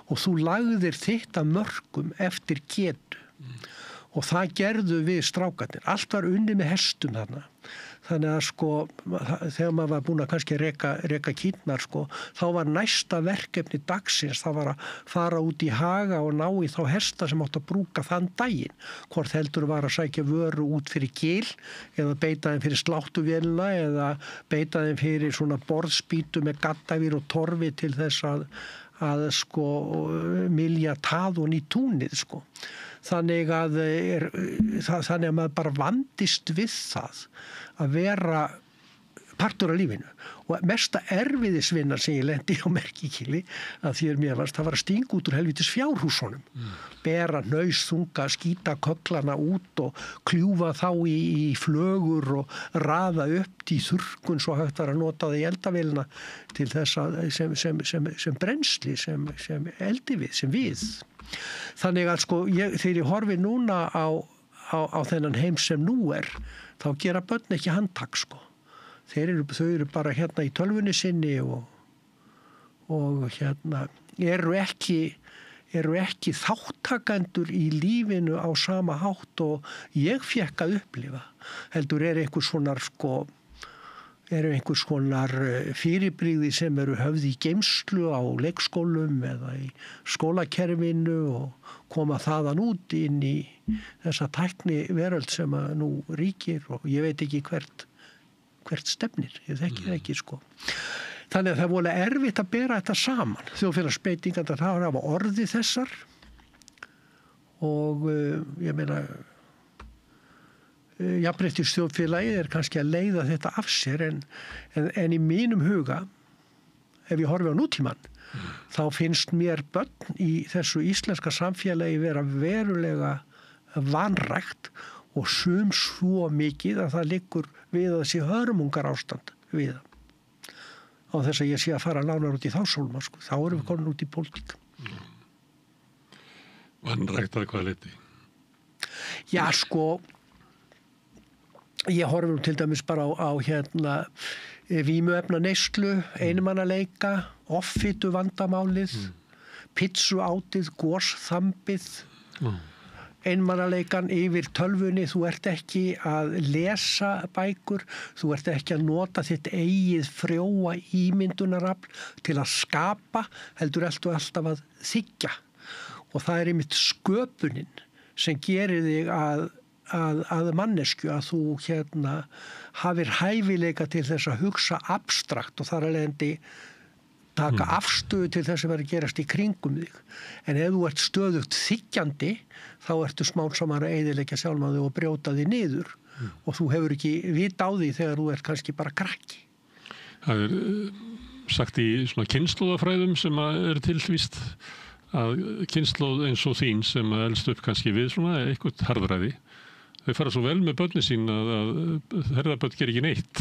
Og þú lagðir þitt að mörkum eftir getu. Og það gerðu við strákarnir. Allt var unnið með hestum þarna. Þannig að sko, þegar maður var búin að kannski reka kýrnar sko, þá var næsta verkefni dagsins, það var að fara út í haga og ná í þá hesta sem átt að brúka þann daginn. Hvort heldur var að sækja vöru út fyrir gil, eða beita þeim fyrir sláttuvélina, eða beita þeim fyrir svona borðspýtu með gaddavir og torfi til þess að sko mylja taðun í túnið sko. Þannig að maður bara vandist við það að vera partur af lífinu og mesta erfiðisvinnan sem ég lendi á Merkikili að því mér varst, það var að stinga út úr helvítis fjárhúsunum, bera hnausþunga, skýta köglana út og kljúfa þá í flögur og raða upp í þurrkun svo hægt var að nota það í eldavélina til þess að sem brennsli, sem eldi við, sem við. Þannig að sko, þegar ég horfi núna á þennan heim sem nú þá gera börn ekki handtak sko. Þau eru bara hérna í tölvunni sinni og hérna eru ekki þáttakendur í lífinu á sama hátt og ég fékk að upplifa. Heldur einhvers konar fyrirbrigði sem eru höfð í geymslu á leikskólum eða í skólakerfinu og koma þaðan út inn í þessa tækni veröld sem að nú ríkir og ég veit ekki hvert stefnir, ég þekki það ekki sko. Þannig að það er voðalega erfitt að bera þetta saman. Þjóðfélagsbreytingarnar hafa orðið þessar og ég meina jafnréttisþjóðfélagið kannski að leiða þetta af sér en í mínum huga ef ég horfi á nútímann þá finnst mér börn í þessu íslenska samfélagi vera verulega vanrækt og sum svo mikið að það liggur við að sé hörmungar ástand við það. Á þess að ég sé að fara nánar út í þá sólma sko. Þá erum við komin út í pólitík. Vanrækt að hvað leyti? Já sko, ég horfum til dæmis bara á hérna vímuefna neyslu, einmannaleika, offitu vandamálið, pizzuátið, gósþambið, einmannaleikan yfir tölvunni, þú ert ekki að lesa bækur, þú ert ekki að nota þitt eigið frjóa ímyndunarafl til að skapa, heldur alltaf að þiggja. Og það er einmitt sköpunin sem gerir þig að mannesku, að þú hérna hafir hæfileika til þess að hugsa abstrakt og þar alveg taka afstöðu til þess að vera að gerast í kringum þig. En ef þú ert stöðugt þiggjandi, þá ertu smám saman að eyðileggja sjálfan þig og brjóta þig niður og þú hefur ekki vit á því þegar þú ert kannski bara krakki. Það er sagt í svona kynslóðafræðum sem er tilvíst að kynslóð eins og þín sem elst upp kannski við svona eitthvað harðræði. Þau fara svo vel með börni sín að herðabörn ger ekki neitt.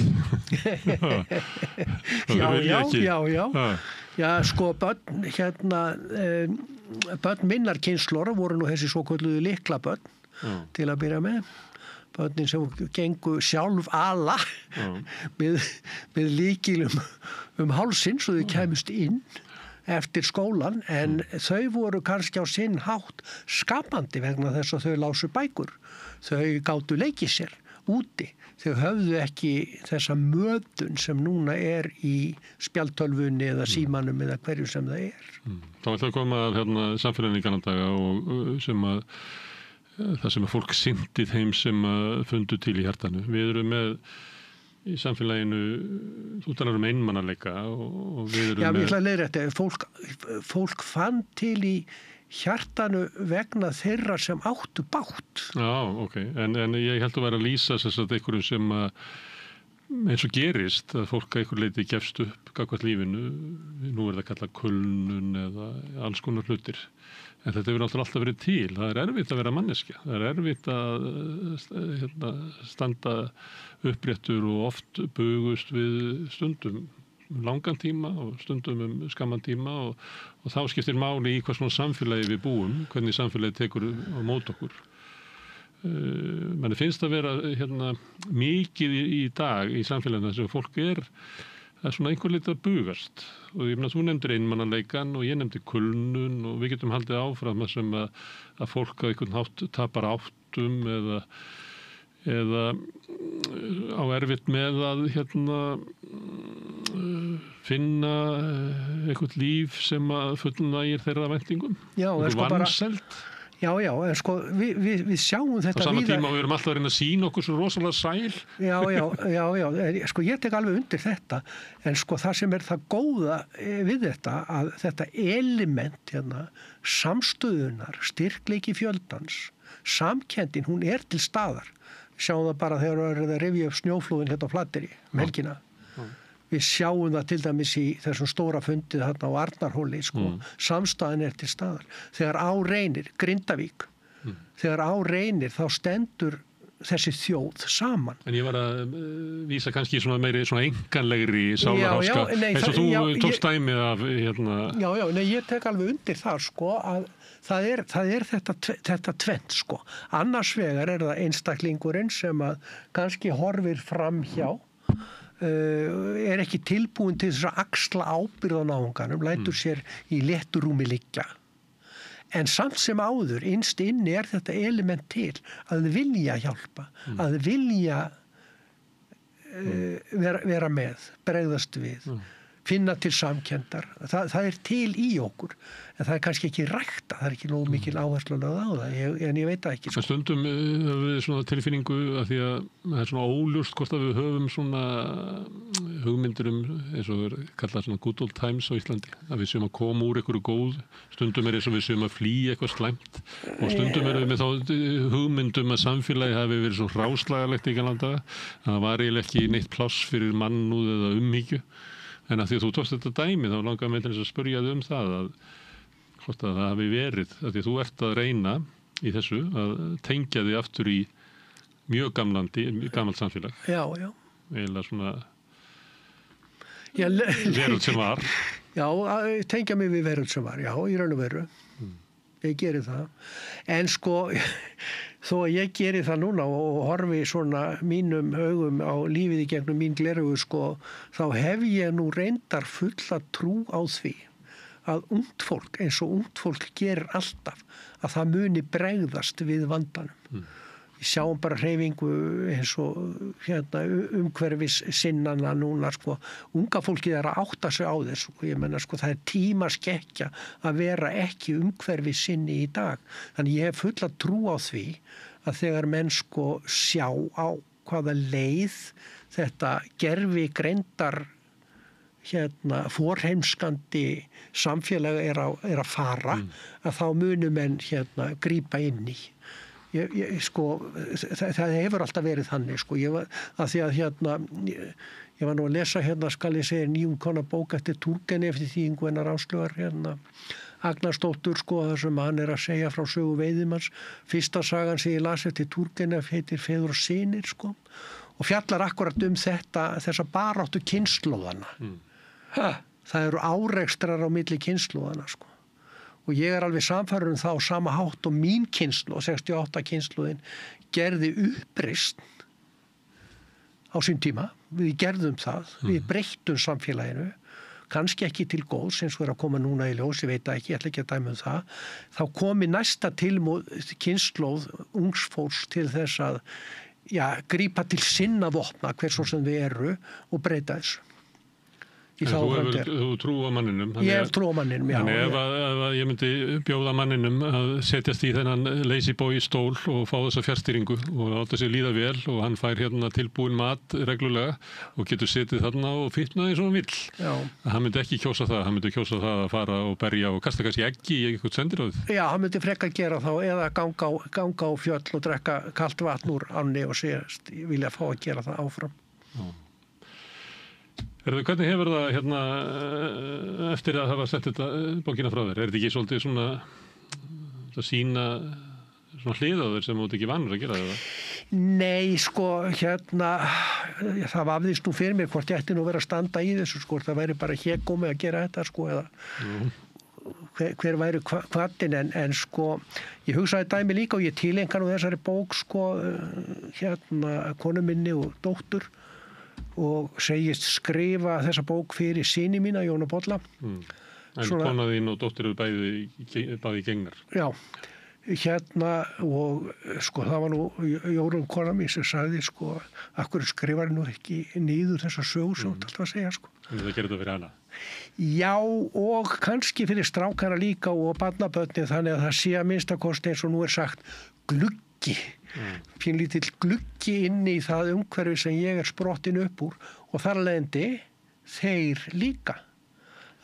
Já, sko, börn minnar kynslóra voru nú þessi svokölluðu lyklabörn til að byrja með. Börnin sem gengu sjálf ala með lykilum hálsinn svo þau kæmust inn eftir skólan, en þau voru kannski á sinn hátt skapandi vegna þess að þau lásu bækur. Þau gátu leikið sér úti. Þau höfðu ekki þessa mötun sem núna er í spjaldtölvunni eða símanum eða hverju sem það er. Þá ætla að koma hérna samfélaginu í kannadaga og það sem fólk syndið heim sem fundu til í hjartanu. Við erum með í samfélaginu, þú talar einmanaleika og við erum Já, ég ætla að leiðrétta fólk fann til í hjartanu vegna þeirra sem áttu bágt. Já, ok, en ég held að vera að lýsa þess að einhverjum sem eins og gerist að fólk að einhver leiti gefst upp gagnvart lífinu, nú það kallað kulnun eða alls konar hlutir. En þetta hefur alltaf verið til. Það er erfitt að vera manneskja. Það er erfitt að standa uppréttur og oft bugust við stundum langan tíma og stundum skamman tíma og þá skiptir máli í hvað svona samfélagi við búum, hvernig samfélagi tekur á mót okkur. Manni finnst að vera mikið í dag í samfélaginu þess að fólk það svona einhver lítið að bugast og ég meina þú nefndir einmannaleikan og ég nefndi kulnun og við getum haldið áfram sem að fólk á einhvern hátt tapar áttum eða á erfitt með að finna einhvern líf sem að fullnægir þeirra væntingum. Já, vansæld. Já, en sko við sjáum þetta á sama tíma og við erum alltaf að reyna að sýna okkur svo rosalega sæl. Já, sko ég tek alveg undir þetta en sko það sem það góða við þetta að þetta element samstöðunar, styrkleiki fjöldans, samkenndin, hún til staðar. Sjáum það bara þegar við erum að rifja upp snjóflóðin á Flateyri helgina. Við sjáum það til dæmis í þessum stóra fundið á Arnarhóli, samstæðan til staðar. Þegar á reynir, Grindavík, þegar á reynir þá stendur þessi þjóð saman. En ég var að vísa kannski svona meiri svona einkanlegri sálarháska, eins og þú tókst dæmið af Já, ég tek alveg undir það að það er þetta tvennt Annars vegar það einstaklingurinn sem að kannski horfir fram hjá ekki tilbúin til þess að axla ábyrgð á náunganum, lætur sér í létturúmi liggja. En samt sem áður, innst inni þetta element til að vilja hjálpa, að vilja vera með, bregðast við, finna til samkenndar. Það til í okkur, en það kannski ekki rækta, það ekki nógu mikil áherslu lögð á það, en ég veit það ekki. Stundum við svona tilfinningu að því að það svona óljóst hvort að við höfum svona hugmyndir eins og kallað svona good old times á Íslandi, að við séum að koma úr einhverju góð, stundum eins og við séum að flýja eitthvað slæmt og stundum við með þá hugmyndum að samfélagi hafi verið svo hráslagalegt í gamla daga, að það var eiginlega ekki neitt pláss fyrir mannúð eða umhyggju. En að því að þú tókst þetta dæmi, þá langar mér til þess að spyrja þig það að hvort að það hafi verið, að því að þú ert að reyna í þessu að tengja þig aftur í mjög gamalt samfélag. Já. Eiginlega svona veröld sem var. Já, tengja mig við veröld sem var, já, í raun og veru. Ég geri það. En sko, þó að ég geri það núna og horfi svona mínum augum á lífið í gegnum mín gleraugu, þá hef ég nú reyndar fulla trú á því að ungt fólk, eins og ungt fólk gerir alltaf, að það muni bregðast við vandanum. Við sjáum bara hreyfingu eins og umhverfis sinnana núna, unga fólkið að átta sig á þess, ég menna það tímaskekkja að vera ekki umhverfis sinni í dag. Þannig ég hef fulla trú á því að þegar menn sjá á hvaða leið þetta gervigreindar forheimskandi samfélag að fara, að þá munum menn grípa inn í. Það hefur alltaf verið þannig, að því að ég var nú að lesa skal ég segja nýjumkomna bók eftir Turgenev eftir þýðingu hennar Áslaugar Agnarsdóttur, þar sem hann að segja frá sögu veiðimanns. Fyrsta sagan sem ég las eftir Turgenev heitir Feður og synir, og fjallar akkurat þessa baráttu kynslóðana. Það eru árekstrar á milli kynslóðana, og ég alveg samfærður það á sama hátt og mín kynslóð, 68 kynslóðin, gerði uppreisn á sín tíma. Við gerðum það, við breyttum samfélaginu, kannski ekki til góðs eins og að koma núna í ljós, ég veit það ekki, ég ætla ekki að dæma það. Þá komi næsta kynslóð ungs fólks til þess að grípa til sinna vopna, hver svo sem við eru, og breyta þessu. í þá framtíðar. Þú trú á manninum. Ég hef trú á manninum, já. Þannig ef ég myndi bjóða manninum að setjast í þennan lazy boy stól og fá þessa fjárstýringu og láta sig líða vel og hann fær hérna tilbúin mat reglulega og getur setið þarna og fitnað eins og hann vill. Já. Hann myndi ekki kjósa það, hann myndi kjósa það að fara og berja og kasta kannski eggi í eitthvað sendiráð. Já, hann myndi frekar gera þá eða ganga á fjöll og drekka kalt vatn úr ánni og segast vilja fá að gera það áfram. Já. Hvernig hefur það hérna eftir að hafa sett þetta bókina frá þér? Er þetta ekki svolítið svona að sína svona hlið á þér sem þú ert ekki vanur að gera það? Nei, sko, hérna það vafðist nú fyrir mér hvort ég ætti nú vera að standa í þessu, sko, það væri bara hégómi að gera þetta, sko, eða hver væri hvattinn, en sko, ég hugsaði dæmi líka og ég tilenga nú þessari bók, sko, hérna, konu minni og dóttur og segist skrifa þessa bók fyrir syni mína, Jónu Bolla. En kona þín og dóttir eru bæði gengnar. Já, hérna og sko það var nú Jórun kona mín sem sagði sko, akkur skrifar nú ekki niður þessa sögur sem alltaf að segja sko. En það gerir þetta fyrir hana? Já, og kannski fyrir strákana líka og barnabörnin þannig að það sé að minnstakosti eins og nú sagt gluggi. Pínlítill gluggi inn í það umhverfi sem ég sprottin upp úr og þar leiðandi þeir líka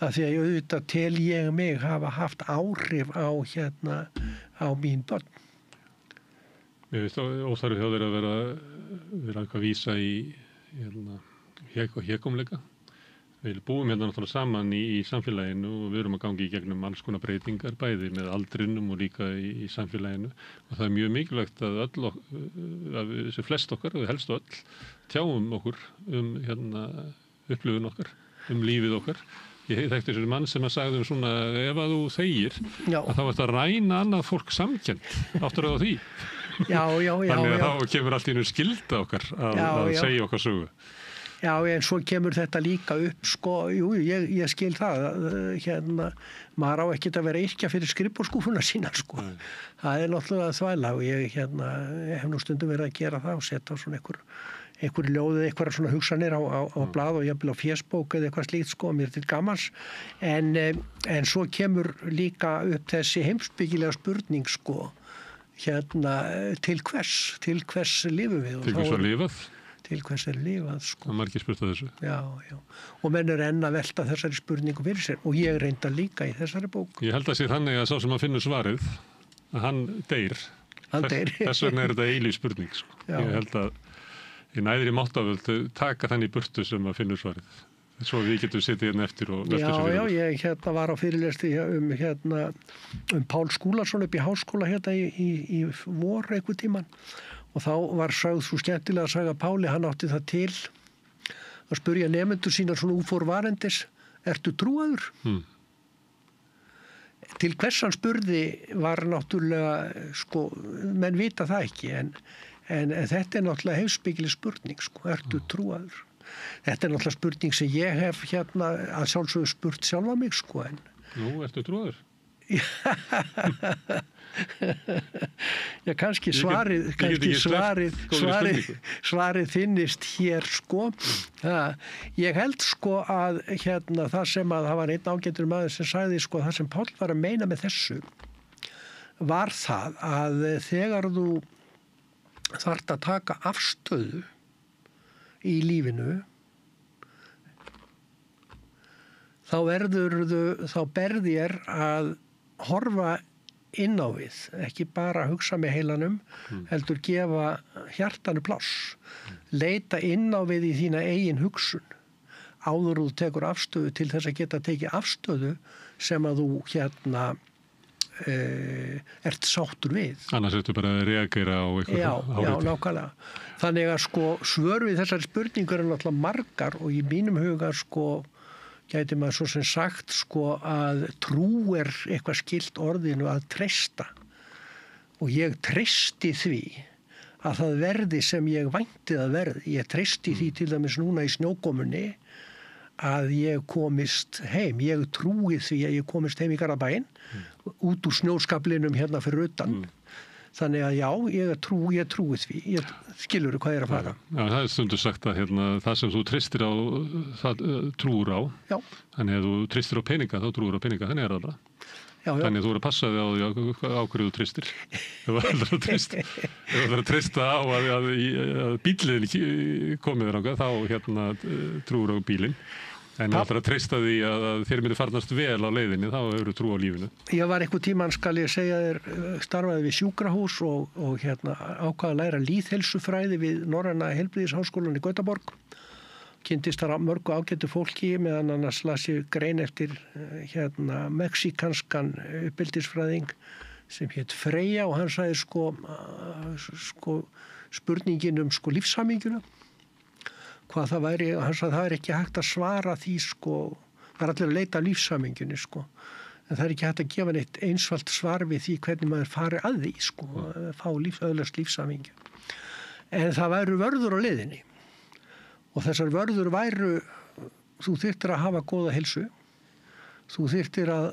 að því að ég auðvitað tel ég mig hafa haft áhrif á á mín börn. Mér finnst óþarfi hjá þeir að vera eitthvað vísa í hégómleika. Við búum hérna náttúrulega saman í samfélaginu og við erum að gangi í gegnum alls konar breytingar, bæði með aldrinum og líka í samfélaginu. Og það er mjög mikilvægt að þessi flest okkar, og helst öll, tjáum okkur upplifun okkar, lífið okkar. Ég þekkti þessi mann sem að sagði svona, ef að þú þegir, að þá ert að ræna annað fólk samkennd, áttur á því. Já. Þannig að þá kemur allt í einu skylda okkar að segja okkar sögu. Já, en svo kemur þetta líka upp, sko, ég skil það, maður á ekkert að vera yrkja fyrir skrifborðsskúfuna sína, sko. Það er náttúrulega þvæla og ég hef nú stundum verið að gera það og setja á svona einhver ljóð eða eitthvað svona hugsanir á blað og jafnvel á fésbók eða eitthvað slíkt, sko, mér til gamans. En svo kemur líka upp þessi heimsbyggilega spurning, sko, til hvers lifum við? Til hvers var lifað? Til hvers lifað, sko. Það margir spurt að þessu. Já. Og menn enn að velta þessari spurningu fyrir sér og ég reynda líka í þessari bók. Ég held að sé þannig að sá sem að finnur svarið, að hann deyr. Þess vegna þetta eilíf spurning, sko. Já. Ég held að í næðri máttarvöld taka þannig burtu sem að finnur svarið. Svo við getum setið hérna eftir og velta þessu fyrir. Já, ég var á fyrirlesti Pál Skúlason upp í háskóla í vor einhver tíman. Og þá var sögð svo skemmtilega að saga Páli, hann átti það til að spurja nemendur sína svona úfor varendis, ertu trúaður? Til hvers hann spurði var náttúrulega, sko, menn vita það ekki, en þetta er náttúrulega heimsbyggileg spurning, sko, ertu trúaður? Þetta er náttúrulega spurning sem ég hef að sjálfsögðu spurt sjálfa mig, sko, en... Nú, ertu trúaður? Já, kannski svarið finnist hér, sko. Ég held, sko, að það sem að það var einn ágætur maður sem sagði, sko, það sem Páll var að meina með þessu var það að þegar þú þarft að taka afstöðu í lífinu þá berði þér að horfa inn á við, ekki bara hugsa með heilanum, heldur gefa hjartanu pláss, leita inn á við í þína eigin hugsun, áður þú tekur afstöðu til þess að geta tekið afstöðu sem að þú ert sáttur við. Annars ertu bara að reagera á eitthvað áreiti. Já, nákvæmlega. Þannig að sko svör við þessari spurningur er náttúrulega margar og í mínum huga sko gæti maður svo sem sagt sko að trú er eitthvað skylt orðinu að treysta og ég treysti því að það verði sem ég vænti að verði. Ég treysti því til dæmis núna í snjókomunni að ég komist heim. Ég trúi því að ég komist heim í Garðabæinn út úr snjóskaflinum hérna fyrir utan. Þannig að já, ég trúi því, skilur hvað er að fara. Já, það stundu sagt að það sem þú treystir á, það trúur á. Já. Þannig að þú treystir á peninga, þá trúur á peninga, þannig það bara. Já. Þannig að þú verður að passa þig á því á hverju þú treystir. Þú verður að treysta á að bíllinn komið þér ákveð, þá trúur á bílinn. En þú ætlar að treysta því að þér myndi farnast vel á leiðinni, þá hefur þú trú á lífinu. Ég var einhver tímann, skal ég segja þér, starfaði við sjúkrahús og ákvað að læra lýðheilsufræði við Norræna heilbrigðisháskólann í Gautaborg. Kynntist þar mörgu ágætu fólki, meðan annars las ég grein eftir mexíkanskan uppeldisfræðing sem hét Freyja og hann sagði spurningin lífshamingjuna. Hvað það væri, hann sagði það er ekki hægt að svara því það er allir að leita að lífshamingjunni en það er ekki hægt að gefa neitt einsvalt svar við því hvernig maður fari að því fá öðlast lífshamingju. En það væru vörður á leiðinni og þessar vörður væru, þú þyrftir að hafa góða heilsu, þú þyrftir að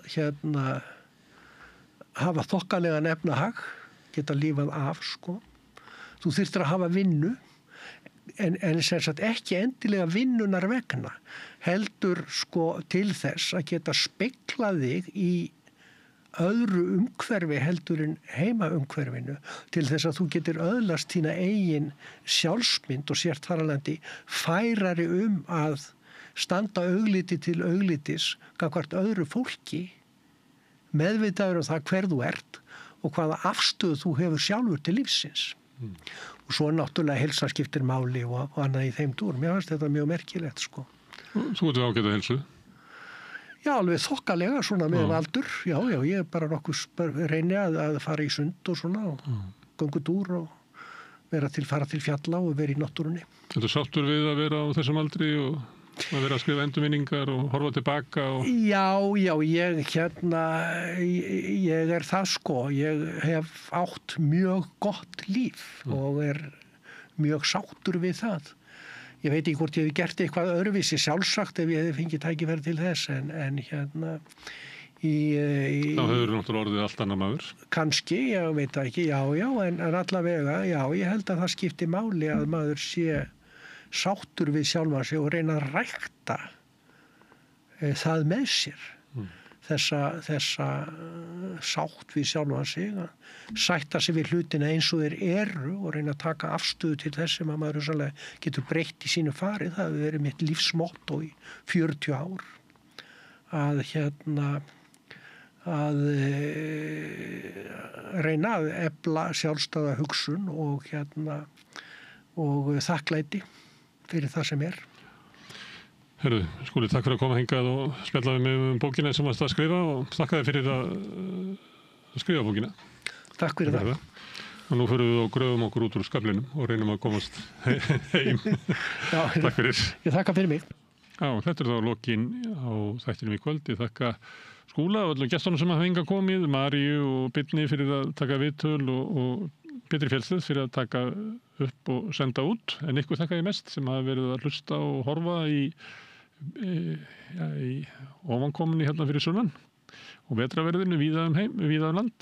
hafa þokkalegan efnahag, geta lífað af þú þyrftir að hafa vinnu. En sem sagt ekki endilega vinnunar vegna, heldur til þess að geta speglað þig í öðru umhverfi heldur en heimaumhverfinu, til þess að þú getur öðlast þína eigin sjálfsmynd og sért þar af leiðandi færari að standa augliti til auglitis gagnvart öðru fólki, meðvitaður það hver þú ert og hvaða afstöðu þú hefur sjálfur til lífsins. Og svo náttúrulega heilsa skiptir máli og annað í þeim dúr. Mér finnst þetta mjög merkilegt, Þú ert ágæta heilsu? Já, alveg þokkalega, með aldur. Já, ég bara nokkuð reyni að fara í sund og og göngu dúr og fara til fjalla og vera í náttúrunni. Þetta sáttur við að vera á þessum aldri og að vera að skrifa endurminningar og horfa tilbaka? Já, ég er það ég hef átt mjög gott líf og er mjög sáttur við það. Ég veit ekki hvort ég hef gert eitthvað öðruvísi sjálfsagt ef ég hef fengið tækifæri til þess en þá hefur náttúrulega orðið allt annað maður. Kannski, ég veit það ekki, en allavega, ég held að það skipti máli að maður sé sáttur við sjálfan sig og reyna að rækta það með sér. Þessa sátt við sjálfan sig, að sætta sig við hlutina eins og þeir eru og reyna að taka afstöðu til þess sem að maður sannlega getur breytt í sínu fari. Það hefur verið mitt lífsmotto í 40 ár að reyna að efla sjálfstæða hugsun og þakklæti fyrir það sem er. Herðu, Skúli, takk fyrir að koma hingað og spjalla við mig bókina sem varst að skrifa og þakka þér fyrir að skrifa bókina. Takk fyrir það. Og nú förum við og gröfum okkur út úr skaflinum og reynum að komast heim. Já, takk fyrir. Ég þakka fyrir mig. Já, þetta þá lokin á þættinum í kvöld. Ég þakka Skúla og öllum gestunum sem hafa hingað komið, Maríu og Birni fyrir að taka viðtöl og Pétri Fjellsteð fyrir að taka upp og senda út, en ykkur þakka ég mest sem hafa verið að hlusta og horfa í ofankominni fyrir sunnan og vetraverðinu víða land.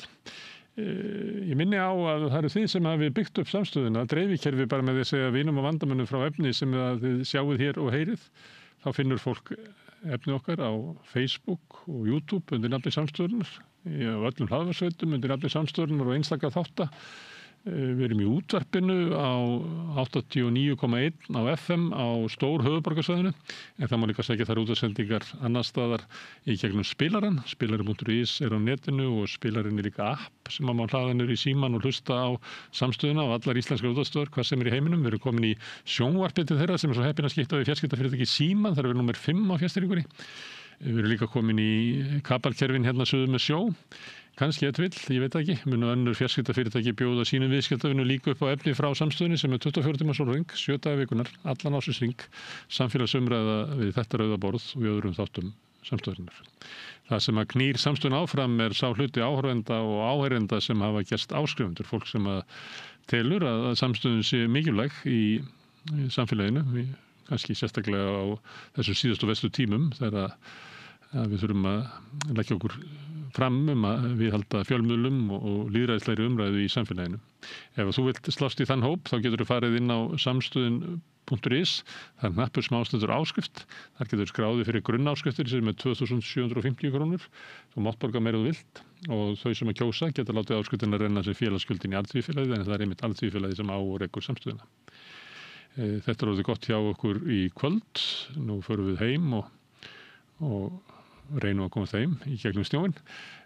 Ég minni á að það eru þið sem hafi byggt upp samstöðuna, dreifikerfi bara með því að segja vinum og vandamönnum frá efni sem þið sjáuð hér og heyrið. Þá finnur fólk efni okkar á Facebook og YouTube undir nafni samstöðunar, á öllum hlaðvarpssveitum undir nafni samstöðunar og einstaka þátta. Við erum í útvarpinu á 89,1 á FM á stór höfuðborgarsvæðinu, en það má líka segja þær útasendingar annar staðar í gegnum spilaran. Spilaran.is er á netinu og spilarin er líka app sem má hlaða niður í síman og hlusta á samstöðuna á allar íslenskar útvarpsstöðvar, hvað sem er í heiminum. Við erum komin í sjónvarpið til þeirra sem er svo heppin að skipta við fjarskiptafyrirtæki Síman, þar er við númer 5 á fjarstýringunni. Við erum líka komin í kabelkerfin suður með sjó. Kannski ég veit ekki, munu önnur fjarskiptafyrirtæki bjóða sínum viðskiptavinu líka upp á efni frá samstöðunni sem er 24 tíma sólarhring, 7 daga vikunar, allan ársins hring, samfélagsumræða við þetta rauða borð og við öðrum þáttum samstöðurinnar. Það sem að knýr samstöðun áfram er sá hluti áhorfenda og áheyrenda sem hafa gerst áskrifundur, fólk sem að telur að samstöðun sé mikilvæg í samfélaginu, kannski sérstaklega á þessum síðustu vestu tímum þegar við þurfum að leggja okkur fram að viðhalda fjölmiðlum og lýðræðislegri umræðu í samfélaginu. Ef þú vilt slást í þann hóp, þá getur þú farið inn á samstöðin.is, það er hnappur smástendur áskrift, þar getur skráði fyrir grunnáskristir sem er 2.750 krónur, þú mátt borga meira þú vilt og þau sem að kjósa geta látið áskriftina renna sem félagsskuldin í alþýðufélagið, en það er einmitt alþýðufélagið sem á og rekur samstöðina. Þetta er orðið gott hjá okkur í kvöld, nú förum við heim og reynum að komast heim í gegnum snjóin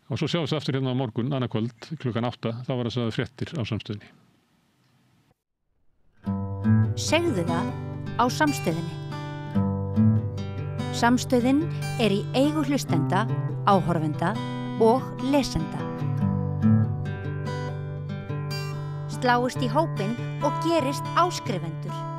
og svo sjáum við aftur hérna á morgun, annað kvöld, klukkan 8, þá var það sagði fréttir á samstöðinni. Segðu það á samstöðinni. Samstöðin er í eigu hlustenda, áhorfenda og lesenda. Sláist í hópinn og gerist áskrifendur.